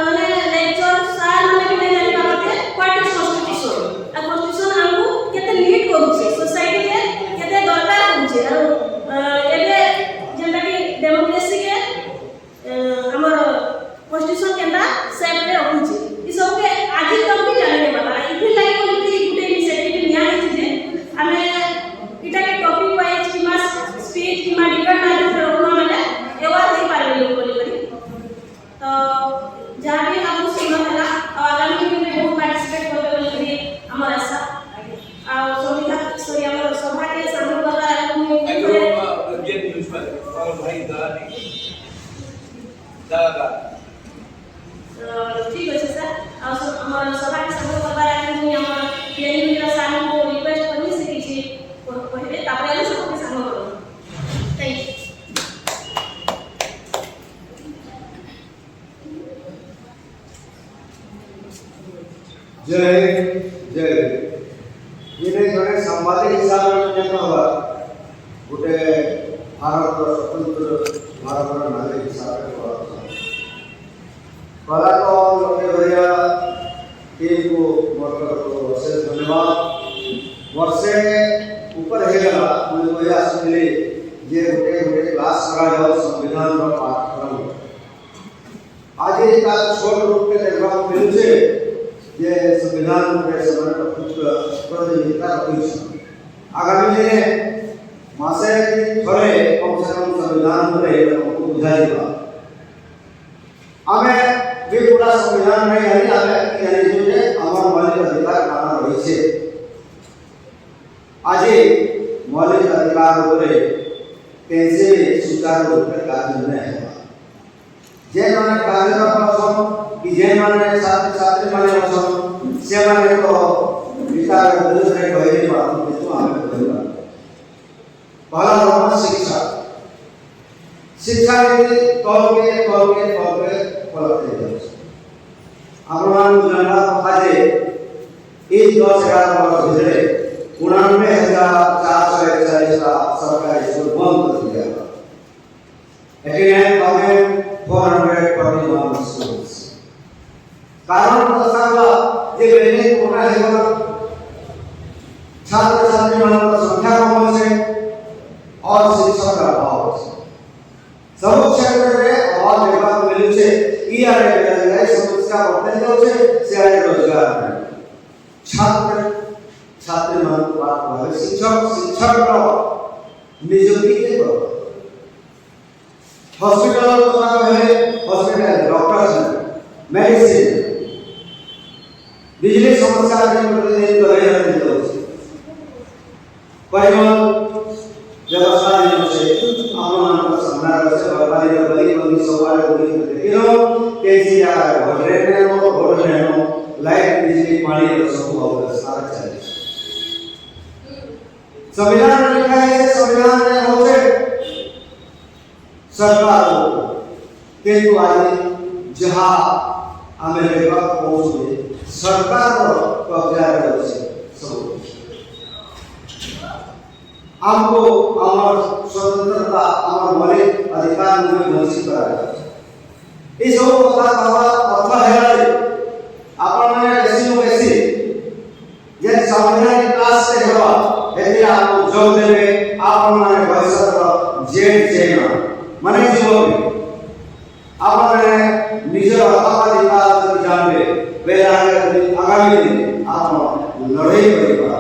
माने लेक्चर सार माने भी नहीं जानि पाबते व्हाट इज कॉन्स्टिट्यूशन आ कॉन्स्टिट्यूशन हमको केते लीड करू छे सोसाइटी के केते दरकार होउ छे एबे जेंटा कि डेमोक्रेसी के हमर कॉन्स्टिट्यूशन केंदा सेट रे रहू छे ई सब के आदि तक भी जाने बाबा इथि लाइक कोन गुटे इनिशिएटिव निया है जे हमें इटा के टॉपिक वाइज कि मास स्पीच कि मा डिबेट ना जो रखना मैंने एवा दे पारे लोग बोली तो जहां भी हम सुनना है आगामी दिन में बहुत पार्टिसिपेट करबे बोली हमर आशा आ संविधान सॉरी हमर सभा के सामने वाला ये म्युनिसिपल और भाई दादा ठीक है सर हमर सभा के सामने वाला हमर पीएनबी का सामने को रिक्वेस्ट करनी से किसी पहले तापर आले सब के सामने करो थैंक यू जय जय ये जड़े सांबादिक हिसाब से गोटे भारत स्वतंत्र भारत नागरिक हिसाब से कला तो लक्ष्य भैया टीम को अशेष धन्यवाद वर्षे ऊपर हेगला मुझे भैया सुनली जे गोटे गोटे क्लास करा जाओ संविधान रो पाठ्यक्रम आज एक छोट रूप में देखा मिलू छे जे संविधान के समय कुछ प्रतियोगिता रखी आगामी दिने मासे थरे कम से कम संविधान रे हमको बुझाइबा आमे भी पूरा संविधान में यानी आमे यानी जे हमर मौलिक अधिकार काना रही छे आज मौलिक अधिकार ऊपर कैसे सुचारू रूप से कार्य नहीं है जे माने कार्यरत अछन कि जे माने छात्र छात्री माने अछन से माने तो विचार विरोध रे कहले बा तो आमे कहला पहला रोमन शिक्षा शिक्षा नीति तौर के पलटते जाए आपण जानला कथा जे ई 10-11 वर्ष भितरे 99,441 सरकारी स्कूल बंद कर दिया 89,441 schools कारण दर्शावा जे बेने कोना हेबा छात्र छात्री मानक संख्या कम है और शिक्षक का अभाव है सब क्षेत्र में अभाव देखा मिलू छे ई आरे बेरोजगारी समस्या बढ़ते जाउ छे से आरे रोजगार नहीं छात्र छात्री मानक बात है शिक्षक रो नियुक्ति के करो हॉस्पिटल को है हॉस्पिटल डॉक्टर्स मेडिसिन बिजली समस्या के प्रतिदिन तो रह रहते जाउ छे परिवहन व्यवस्था जो से आमान का सामना कर से बरबादी बली बली सवाल बोली लेकिन कैसी आ घरे में हो रोड में हो लाइट बिजली पानी तो सब होगा सारा चले संविधान में लिखा है संविधान में होते सरकार के द्वारा जहां हमें वक्त पहुंचे सरकार कब्जा रहे सब हमको हमार स्वतंत्रता हमार मौलिक अधिकार में वंचित कराया इस सब कथा बाबा अर्थ है आपण माने ऐसी वैसी ये संविधान क्लास से हेबा यदि आप जोग देबे आपण माने भविष्य जेड जेना माने जीवन आपण माने निजर अधिकार जब जानबे बेला आगामी दिन आप लड़ाई करिबा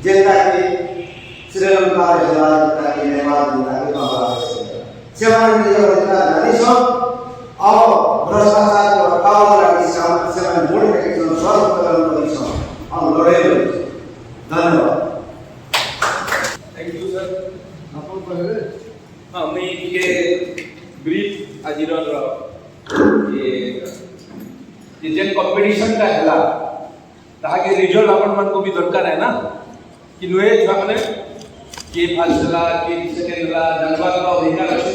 जेता कि श्रीलंका जनता की नेपाल जनता की बांग्लादेश सेवन अधिकार जारी सब और भ्रष्टाचार को हटाओ वाली सेवन मूल के सर्व कदम परिश्रम और लड़ाई धन्यवाद थैंक यू सर आपन कहले हां मैं ये ब्रीफ आजिर ये जे जेन कंपटीशन टा हला ताके रिजल्ट अपन मन को भी दरकार है ना कि नुए छुआ माने के फर्स्ट हला के सेकंड हला जानवा का अधिकार अछि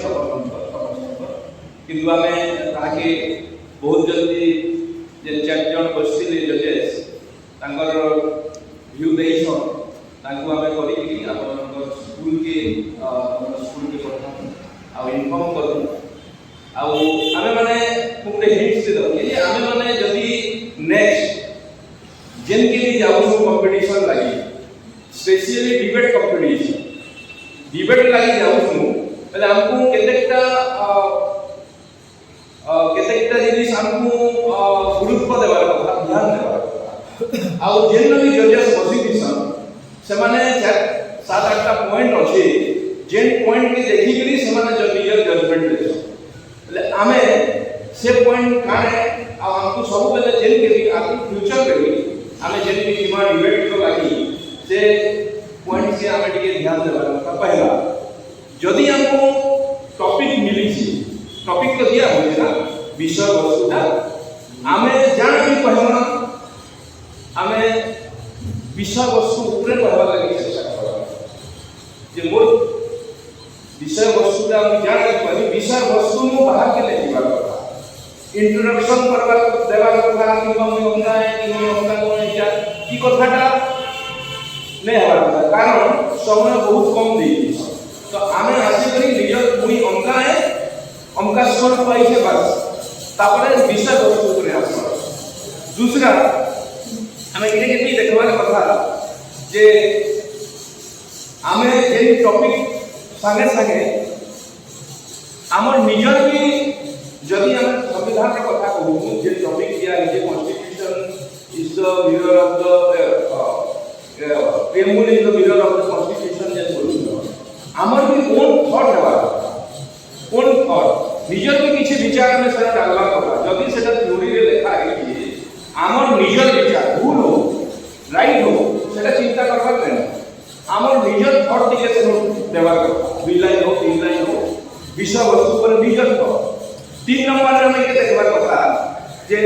किंतु आमे ताके बहुत जल्दी जे चार जन बसिले जजेस तांकर व्यू देइछो तांको आमे करी कि अपन स्कूल के पठा आ इन्फॉर्म करू आ आमे माने पुरे हिंट्स दे दो कि आमे माने जदी नेक्स्ट जेन के लिए जाऊ कंपटीशन लागि स्पेशली डिबेट कंपटीशन डिबेट लागि जाऊ पहले हमको केतेकटा जिनिस हमको गुरुत्व देबार কথা ध्यान देबार কথা आ जेन भी जजेस बसिदिसन से माने 7-8टा पॉइंट अछि जेन पॉइंट के देखि करी से माने जज जजमेंट देछ એટલે आमे से पॉइंट काने आ हमको सब बेले जेन के भी आगे फ्यूचर के भी आमे जेन भी सीमा डिबेट को लागि से पॉइंट से आमे टिके ध्यान देबार କଥା पहला जदी हमको टॉपिक मिली छी टॉपिक तो दिया होय ना विषय वस्तुटा आमे जान भी कहना आमे विषय वस्तु ऊपर कहबा लागि चेष्टा करबा जे मोर विषय वस्तुटा हम जान कि विषय वस्तु मु बाहर के लेबा କଥା इंट्रोडक्शन करबा देबा କଥା कि हम हमका है कि हमका कोन है की कथाटा नै हवा କଥା कारण समय बहुत कम देई तो आमे आसी करी निज मुई हमका है हमका स्कोर पाई है बस तापरे विषय वस्तु ऊपर आसबा दूसरा हमें इने के भी देखबार कथा जे आमे जे टॉपिक संगे संगे हमर निजर भी जदि हम संविधान रे कथा कहू जे टॉपिक दिया है जे constitution is the mirror of the preamble is the mirror of the constitution जे बोलू हमर भी ओन थॉट हेबा ओन थॉट निजर भी किछि विचार में सेटा डालबा कथा जदि सेटा थ्योरी रे लिखा है कि हमर निजर विचार भूल हो राइट हो सेटा चिंता करबा नै हमर निजर थॉट दिके से देबा कथा दुई लाइन हो तीन लाइन हो विषय वस्तु पर निजर थॉट तीन नंबर रे मैं के देखबा कथा जे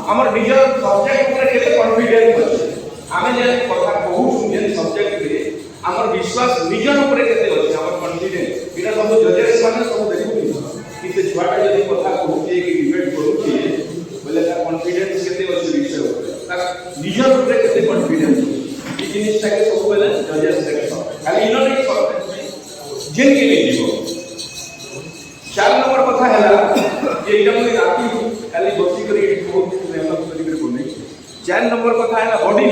हमर निजर सब्जेक्ट ऊपर केते कॉन्फिडेंस अछि आमे जे कथा कहू जे सब्जेक्ट रे हमर विश्वास निजर ऊपर केते अछि हमर कॉन्फिडेंस बिना सब जजेस माने सब देखु कि से छुआटा जदी कथा कहू जे कि डिबेट करू छी बोले का कॉन्फिडेंस केते अछि विषय ऊपर निजर ऊपर केते कॉन्फिडेंस ई जिनिसटा के सब बेले जजेस देखो खाली इनो नहीं सब जेन के लिए जीवो 4 नंबर कथा हैला जे इटा मुई राती खाली बसी करी बहुत मेहनत करी बोले 4 नंबर कथा है बॉडी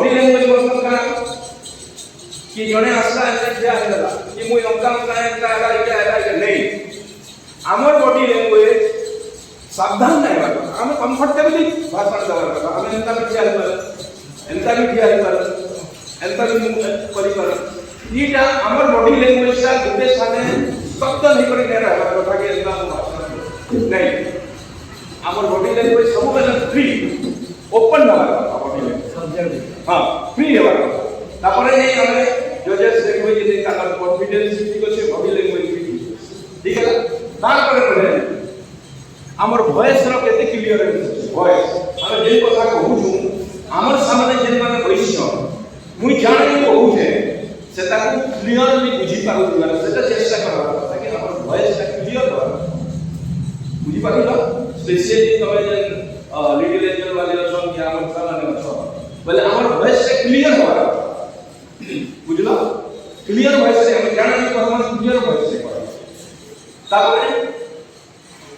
लैंग्वेज मतलब का कि जने आसला है जे आला कि मुई हमका का आला इटा नहीं हमर बॉडी लैंग्वेज सावधान नहीं बा हम कंफर्टेबली भाषण देबार କଥା हम एंता भी ठिया पर एंता भी करी पर ईटा हमर बॉडी लैंग्वेज ता गुटे साने सख्त नहीं करी दे रहा कथा के एंता भाषण नहीं हमर बॉडी लैंग्वेज सब बेले फ्री ओपन हवा बॉडी लैंग्वेज हां फ्री हवा तापरे नहीं हमें जजेस देखबे जे ताकर कॉन्फिडेंस ठीक আছে बॉडी लैंग्वेज भी ठीक है तार करे हमर वॉइस रो केते क्लियर है वॉइस हम जे कथा कहू छु हमर सामने जे माने बैठो मुई जाने कहू छे सेटा को क्लियरली बुझी पारु दिला सेटा चेष्टा करबा ताकि हमर वॉइस ता क्लियर हो बुझी पारिलो स्पेशली तमे जे लिटिल एंजल वाले रसन के हमर सामने रसन बोले हमर वॉइस ता क्लियर हो बुझलो क्लियर वॉइस से हम जाने को हमर क्लियर वॉइस से पढ़ा तापरे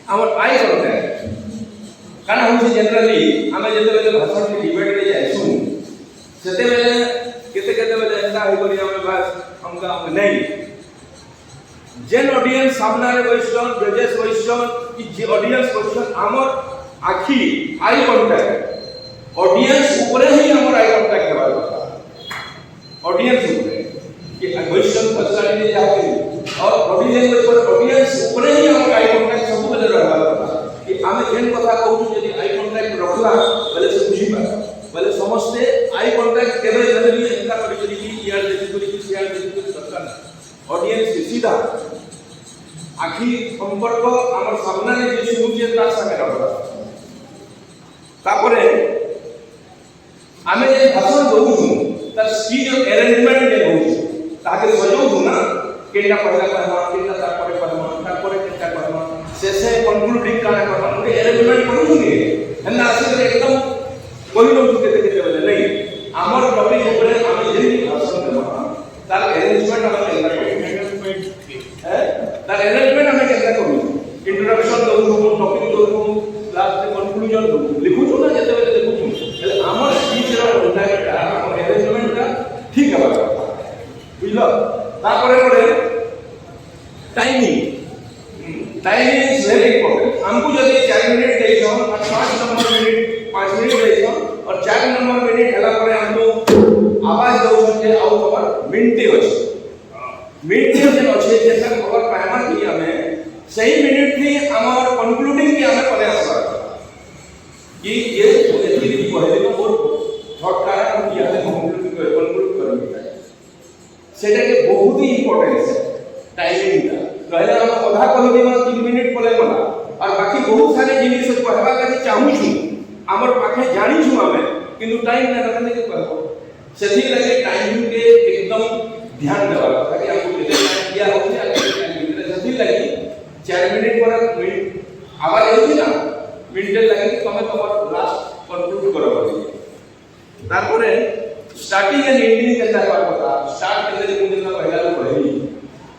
हमर आई कांटेक्ट कारण हम जनरली हमें जते बेले भाषण के डिबेट रे जाइसु सेते बेले केते बेले एंता होई करी हमें बस हमका नहीं जेन ऑडियंस सामने रे बैठन जजेस बैठन कि जे ऑडियंस बैठन हमर आखी आई कांटेक्ट ऑडियंस ऊपर ही हमर आई कांटेक्ट हेबार କଥା ऑडियंस ऊपर कि क्वेश्चन पर्सनालिटी जाके और बॉडी लैंग्वेज पर ऑडियंस ऊपर ही हमर आई कांटेक्ट सब बेले रहबार କଥା कि आमे जेन कथा कहू यदि आई कांटेक्ट रखला बोले से बुझी पा बोले समझते आई कांटेक्ट केबे जने भी एंता करी कि यार देखि करी कि यार देखि करी दरकार ऑडियंस के सीधा आखी संपर्क हमर सामने जे सुनु जे ता संगे रहबा तापरे आमे जे भाषण दउछु तार स्पीच अरेंजमेंट जे होउछु ताके सजौछु ना केटा पहला कहमा केटा तापरे कहमा तापरे केटा कहमा शेषे कंक्लूडिंग काना कहमा के अरेंजमेंट करूछु नि हन्ना आसे एकदम कहिलो केते केते बले नहीं हमर टॉपिक ऊपर आमे जे भाषण देबा तार अरेंजमेंट आमे केना करू तार अरेंजमेंट आमे केना करू इंट्रोडक्शन दउछु टॉपिक दउछु लास्ट कंक्लूजन दउछु लिखुछु ना जते बले लिखुछु એટલે আমার স্পিচের ওটাটা আমার অ্যারেঞ্জমেন্টটা ঠিক হবে বুঝলো তারপরে পরে টাইমিং ইজ ভেরি ইম্পর্টেন্ট हमको যদি 4 मिनट দেইছো আর 5 नंबर मिनट 5 मिनट দেইছো আর 4 नंबर मिनट হেলা পরে हमको आवाज दउछन जे आउ खबर मिनटे अछि मिनटे जे अछि जेता खबर पाएमा कि हमें सही मिनट थी हमर कंक्लूडिंग कि हमें पले आसबा कि ये एथि कहले तो मोर थॉट कारा किया है कंक्लूड करबे सेटा के बहुत ही इंपोर्टेंस है टाइमिंग का कहले हम आधा कहि देमा 3 मिनट पले मला और बाकी बहुत सारे जिनिस कहबा के चाहू छी हमर पाखे जानी छु हमें किंतु टाइम ना रहने के कहबो सेथि लगे टाइमिंग के एकदम ध्यान देवा ताकि हमको टाइम दिया हो जाए सेथि लगे 4 मिनट पर मिनट आवाज होती ना मिनट लगे तमे तमर लास्ट कंक्लूड करो तारपरे स्टार्टिंग एंड एंडिंग केता करबा पता स्टार्ट केले मुझे ना पहला तो कहली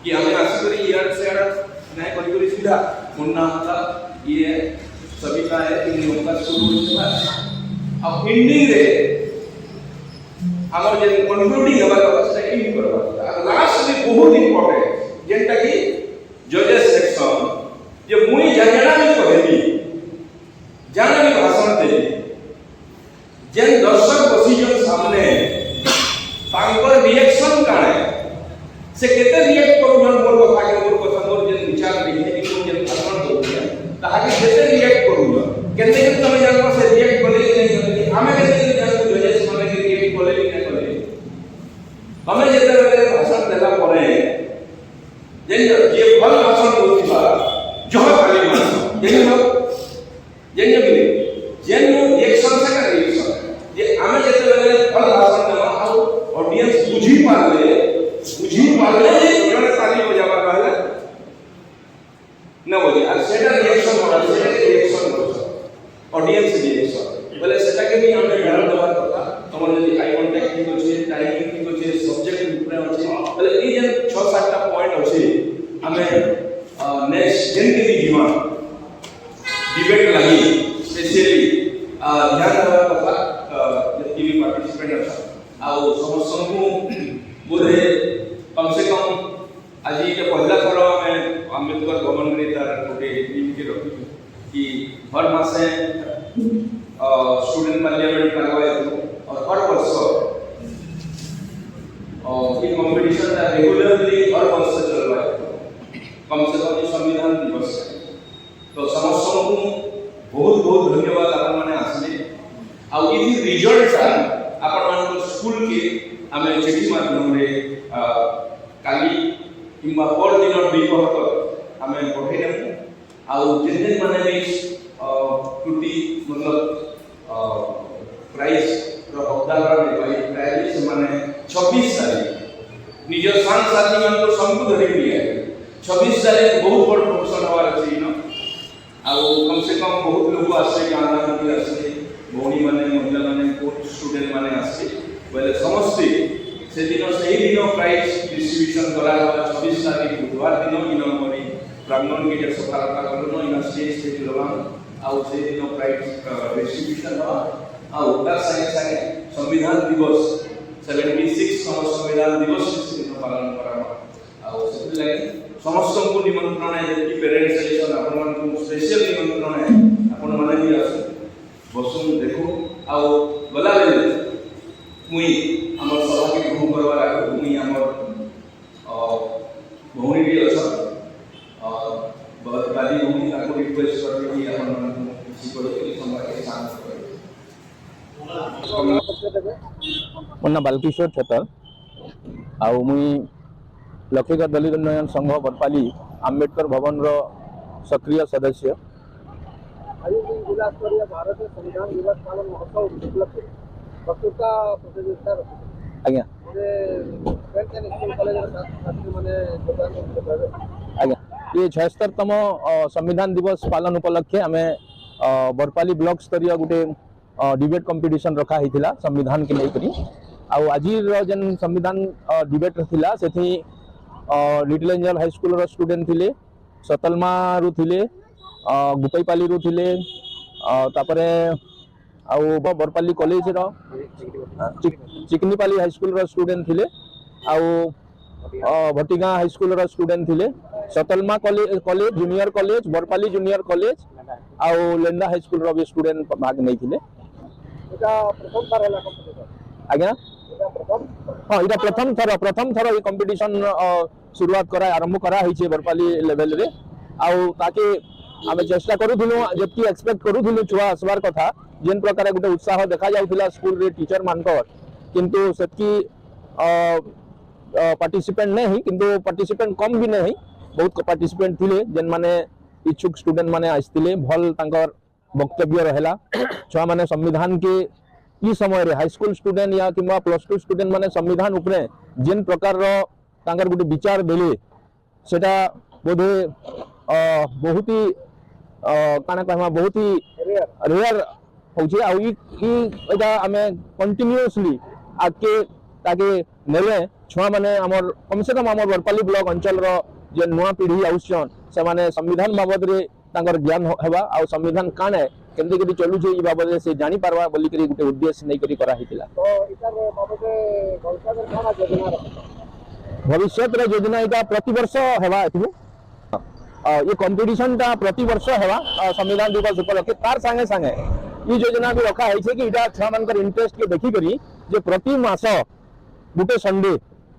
कि हमें आसी करी ईयर से नहीं करी सीधा मुन्ना था ये सभी का है कि लोग का शुरू होने बाद अब एंडिंग रे हमर जे कंक्लूडिंग हमारा अवस्था एंड करबा लास्ट में बहुत इंपोर्टेंट जेंटा कि जजेस सेक्शन जे मुई जाना में कहली जाना में भाषण दे जेन दर्शक बसीजन सामने तांकर रिएक्शन काणे से केते रिएक्ट करू जन मोर कथा मोर जेन विचार देखे कि मोर जेन भाषण दउछे ताहा के केते रिएक्ट करू केते के तमे जान से रिएक्ट करले कि नहीं करले हमें केते जान को जजेस माने कि रिएक्ट करले कि नहीं करले हमें जेते भाषण देला परे जेन जे फल भाषण दउछिबा जो खाली मान जेन जेन जेन रिएक्शन से का रिएक्शन जे हमें जेते फल भाषण देला ऑडियंस बुझी पाले जने ताली बजावा कहले न बोली और सेटा रिएक्शन होला सेटा रिएक्शन होला ऑडियंस रिएक्शन बोले सेटा के भी हमें ध्यान देवा କଥା हमर यदि आई कांटेक्ट ठीक होछे टाइमिंग ठीक होछे सब्जेक्ट ऊपर होछे बोले ई जे 6-7 टा पॉइंट होछे हमें नेक्स्ट जेन के भी जीवन डिबेट लागि स्पेशली ध्यान देवा কথা जति भी पार्टिसिपेंट अच्छा आ समस्त को बोले कम से कम आज ये पहला थर में अम्बेडकर भवन में तार गोटे टीम के रखी कि हर मासे स्टूडेंट पार्लियामेंट करवाए और हर वर्ष ये कंपटीशन ता रेगुलरली हर वर्ष चलवाए कम से कम संविधान दिवस तो समस्त को बहुत बहुत धन्यवाद आपण माने आसले आ ई रिजल्ट आपण मान स्कूल के हमें चिठी माध्यम रे काली किंबा पर दिन दुपहर तक हमें पठे देबो आ जिन माने भी त्रुटि मतलब प्राइस रो हकदार रे भाई प्राइस माने 26 तारीख निज सांग साथी मान को संकु धरि लिया 26 तारीख बहुत बड़ फंक्शन होवार अछि न आ कम से कम बहुत लोग आसे गाना भी आसे भौणी माने महिला माने कोच स्टूडेंट माने आसे बोले समस्त से दिन सही दिन प्राइस डिस्ट्रीब्यूशन करा 26 तारीख बुधवार दिन इन मरी प्रांगण के जे सफलता करनो इन स्टेज पे लगन आ से दिन प्राइस डिस्ट्रीब्यूशन हो आ उतर संगे संविधान दिवस 76 संविधान दिवस दिन पालन करा आ से लगे समस्त को निमंत्रण है जे पेरेंट्स सेशन अपन मन को स्पेशल निमंत्रण है अपन माने भी आसो बसुन देखो आ गला बेले मुई हमर सभा के ग्रहण करवा लागो मुई हमर भौणी भी अच्छा बहुत बाली भौणी ताको रिक्वेस्ट करबे कि अपन मन को किसी को सभा के शांत करे मुन्ना बालकिशोर छतर आ मुई लखीगढ़ दलित उन्नयन संघ बरपाली आम्बेडकर भवन रो सक्रिय सदस्य आज जिला स्तरीय भारतीय संविधान दिवस पालन महोत्सव उपलक्षे वक्तृता प्रतियोगिता आज्ञा स्कूल कॉलेज छात्री मैंने आज्ञा ये 76तम संविधान दिवस पालन उपलक्षे आम बरपाली ब्लॉक स्तरीय गोटे डिबेट कंपटीशन रखा होता संविधान के लेकर आज जेन संविधान डिबेट थिला सेठी little angel high school student थिले सतलमा रु थिले गुपईपाली रु थिले तापरे आउ बरपाली कॉलेज रो चिकनीपाली हाई स्कूल रो स्टूडेंट थिले आउ भटिगा हाई स्कूल रो स्टूडेंट थिले Satlama college junior college Barpali junior college आउ लेंडा हाई स्कूल रो भी स्टूडेंट भाग नहीं थिले आज्ञा हाँ इटा प्रथम थर ये कंपटीशन शुरुआत करा आरंभ करा होइछे बरपाली लेवल रे आउ ताके आमे चेष्टा करूथिलु जति एक्सपेक्ट करूथिलु छुआ आसबार कथा जेन प्रकार गोटे उत्साह देखा जाउथिला स्कूल रे टीचर मानकर किंतु सेतकी पार्टिसिपेंट नहीं किंतु पार्टिसिपेंट कम भी नहीं बहुत पार्टिसिपेंट थिले जेन माने इच्छुक स्टूडेंट माने आइथिले भल तांकर वक्तव्य रहेला छुआ माने संविधान के ई समय रे हाई स्कूल स्टूडेंट या किंबा +2 स्टूडेंट माने संविधान उपरे जेन प्रकार रो तांकर गोटे विचार देले सेटा बोधे बहुत ही काना कहमा बहुत ही रेयर होचे आ एटा आमे कंटिन्यूअसली आके ताके नेले छुआ माने हमर कम से कम हमर बरपाली ब्लॉक अंचल रो जे नवा पीढ़ी आउछन से माने संविधान बाबद रे तांकर ज्ञान हेबा आ संविधान कान है केंदे केदी चलु जे ई बाबद से जानि पारबा बोली करी गुटे उद्देश्य नै करी करा हितिला तो इतार बाबद भविष्य कोना योजना भविष्य रे योजना इटा प्रति वर्ष हेबा एथु ये कंपटीशन ता प्रति वर्ष हेबा संविधान दिवस उपलक्षे तार संगे संगे ई योजना भी रखा है कि इटा छुआ मानकर इंटरेस्ट के देखि करी जे प्रति मास गुटे संडे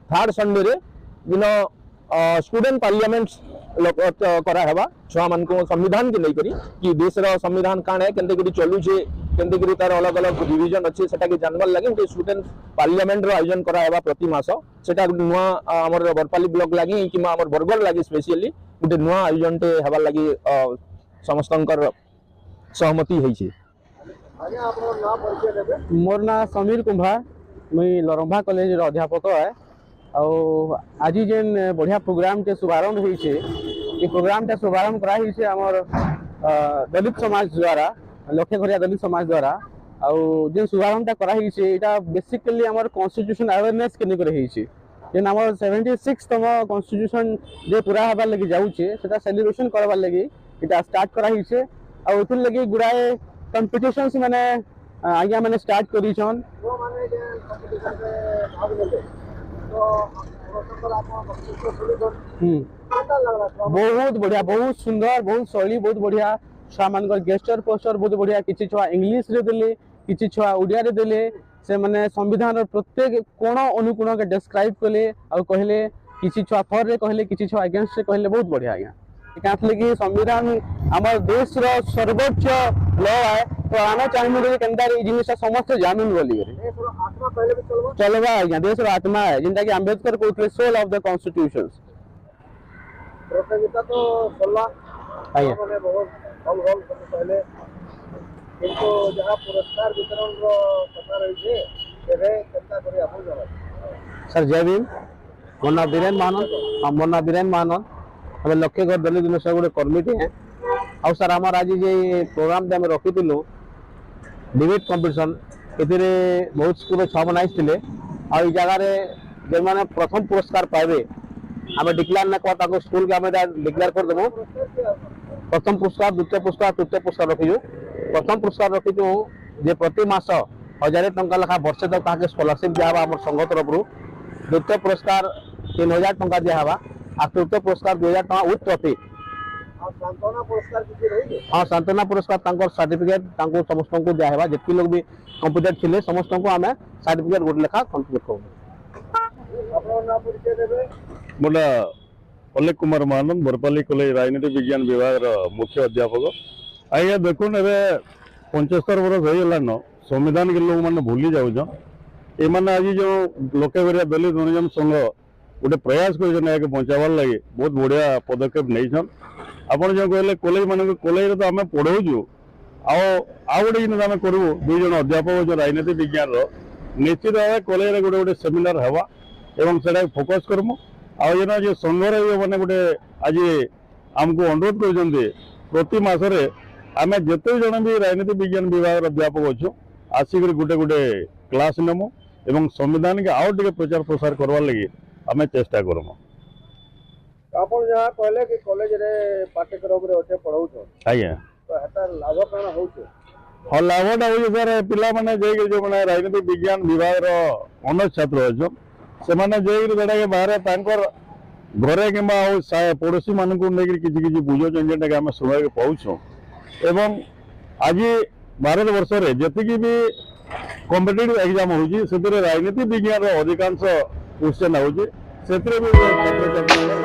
थर्ड संडे रे दिन स्टूडेंट पार्लियामेंट करा हेबा छुआ मान को संविधान के नहीं करी कि देश रो संविधान कान है केंते करी चलु छे केंते करी तार अलग अलग डिवीजन अच्छे सेटा के जानवर लागे गोटे स्टूडेंट पार्लियामेंट रो आयोजन करा हेबा प्रति मास सेटा नुआ हमर बरपाली ब्लॉक लागी कि हमर बरगढ़ लागी स्पेशली गोटे नुआ आयोजन टे हेबा लागी समस्तंकर सहमति होई छे आज्ञा आपन नाम परिचय देबे मोर ना समीर कुंभार मुई लरंभा कॉलेज रो अध्यापक है और आज जेन बढ़िया प्रोग्राम के शुभारंभ होई छे ये प्रोग्राम टा शुभारंभ करा होई छे हमर दलित समाज द्वारा लक्ष्य घरिया दलित समाज द्वारा और जेन शुभारंभ टा करा होई छे एटा बेसिकली हमर कॉन्स्टिट्यूशन अवेयरनेस के निकर होई छे जेन हमर 76तम कॉन्स्टिट्यूशन जे पूरा हबार लगी जाउ छे सेटा सेलिब्रेशन करबार लगी एटा स्टार्ट करा होई छे और उतुल लगी गुडाए कंपटीशंस माने आज्ञा माने स्टार्ट करी छन वो माने जे कंपटीशन में भाग लेले तो प्रोटोकॉल आपन वक्तृत्व सुनि कर केता लागला बहुत बढ़िया बहुत सुंदर बहुत शैली बहुत बढ़िया छुआ मानकर गेस्टर पोस्टर बहुत बढ़िया किछि छुआ इंग्लिश रे देले किछि छुआ ओडिया रे देले से माने संविधान रो प्रत्येक कोण अनुकोण के डिस्क्राइब कले और कहले किछि छुआ फॉर रे कहले किछि छुआ अगेंस्ट रे कहले बहुत बढ़िया आज्ञा काथले कि संविधान हमर देश रो सर्वोच्च लॉ है तो आना चाहिए कि केंदा रे जिनिसा समस्त जानन बोली करे देश रो आत्मा पहले भी चलबो चलबा आज्ञा देश रो आत्मा है जिंदा कि अंबेडकर कहले सोल ऑफ द कॉन्स्टिट्यूशंस प्रतियोगिता तो चलला आज्ञा माने बहुत हल पहले किंतु जहां पुरस्कार वितरण रो कथा रही छे तेरे केंता करी आपन जरा सर जय भीम मोना बीरेन मानन मोना बीरेन मानन हमें लक्ष्यगढ़ दलित दिवस गोटे कमिटी है और सर आम आज ये प्रोग्राम आम रखी डिबेट कंपटीशन ए बहुत स्कूल छः मन आसते और जगार जो मैंने प्रथम पुरस्कार पाइबे आम डिक्लेयर ना कर स्कूल के आम डिक्लेयर करदेमु प्रथम पुरस्कार द्वितीय पुरस्कार तृतीय पुरस्कार रखीजु प्रथम पुरस्कार रखीजु जे प्रति मास 1000 टंका लेखा वर्षे तक ताके स्कॉलरशिप दिया आम संघ तरफ द्वितीय पुरस्कार 3000 टंका दिया आ तृतीय पुरस्कार 2000 टंका विथ ट्रॉफी सांत्वना पुरस्कार किसी रही हाँ सांत्वना पुरस्कार सर्टिफिकेट समस्त को दिया जितने लोग भी कम्पिटेड थे समस्त को आम सर्टिफिकेट गोटे लेखा कम्प्लीट करूँ मोला अलेक कुमार महानंद बरपाली कॉलेज राजनीति विज्ञान विभाग मुख्य अध्यापक आज्ञा देखुन ए 75 वर्ष हो गलान संविधान के लोग मैंने भूली जाऊन ये आज जो लोके दलित मनोरंजन संघ गोटे प्रयास कर बचावार लगे बहुत बढ़िया पदक्षेप नहीं आपड़ जो कहले कॉलेज मान कॉलेज तो आम पढ़ाऊँ ଆଉ ଗୋଟେ ଜିନିଷ ଆମେ କରିବୁ 2 ଜଣ ଅଧ୍ୟାପକ ଯେଉଁ ରାଜନୀତି ବିଜ୍ଞାନର ନିଶ୍ଚିତ ଭାବେ କଲେଜରେ ଗୋଟେ ସେମିନାର ହେବା ଏବଂ ସେଟାକୁ ଫୋକସ୍ କରିମୁ। ଆଉ ଯେନ ଯେ ସଂଘର ମାନେ ଗୋଟେ ଆଜି ଆମକୁ ଅନୁରୋଧ କରିଛନ୍ତି ପ୍ରତି ମାସରେ ଆମେ ଯେତେ ଜଣ ବି ରାଜନୀତି ବିଜ୍ଞାନ ବିଭାଗର ଅଧ୍ୟାପକ ଅଛୁ ଆସିକରି ଗୋଟେ କ୍ଲାସ୍ ନେମୁ ଏବଂ ସମ୍ବିଧାନକୁ ଆଉ ଟିକେ ପ୍ରଚାର ପ୍ରସାର କରବାର୍ ଲାଗି ଆମେ ଚେଷ୍ଟା କରମୁ। ଆପଣ ଯାହା କହିଲେ କି କଲେଜରେ ପାଠ୍ୟକ୍ରମରେ ଅଛେ ପଢ଼ାଉଛ ଆଜ୍ଞା ତ ହେଟା ଲାଭ କାଣା ହଉଛେ? ହଁ ଲାଭଟା ହଉଛି ସାର୍ ପିଲାମାନେ ଯାଇକି ଯେଉଁମାନେ ରାଜନୀତି ବିଜ୍ଞାନ ବିଭାଗର ଅନର୍ସ ଛାତ୍ର ଅଛନ୍ ସେମାନେ ଯାଇକିରି ଯେଉଁଟାକି ବାହାରେ ତାଙ୍କର ଘରେ କିମ୍ବା ଆଉ ପଡ଼ୋଶୀ ମାନଙ୍କୁ ନେଇକରି କିଛି ବୁଝଉଛନ୍ତି ଯେନ୍ଟାକି ଆମେ ଶୁଣିବାକୁ ପାଉଛୁ। ଏବଂ ଆଜି ଭାରତ ବର୍ଷରେ ଯେତିକି ବି କମ୍ପିଟେଟିଭ୍ ଏକ୍ଜାମ୍ ହେଉଛି ସେଥିରେ ରାଜନୀତି ବିଜ୍ଞାନର ଅଧିକାଂଶ କ୍ୱେଶ୍ଚନ୍ ହେଉଛି ସେଥିରେ ବି ଛାତ୍ରଛାତ୍ରୀମାନେ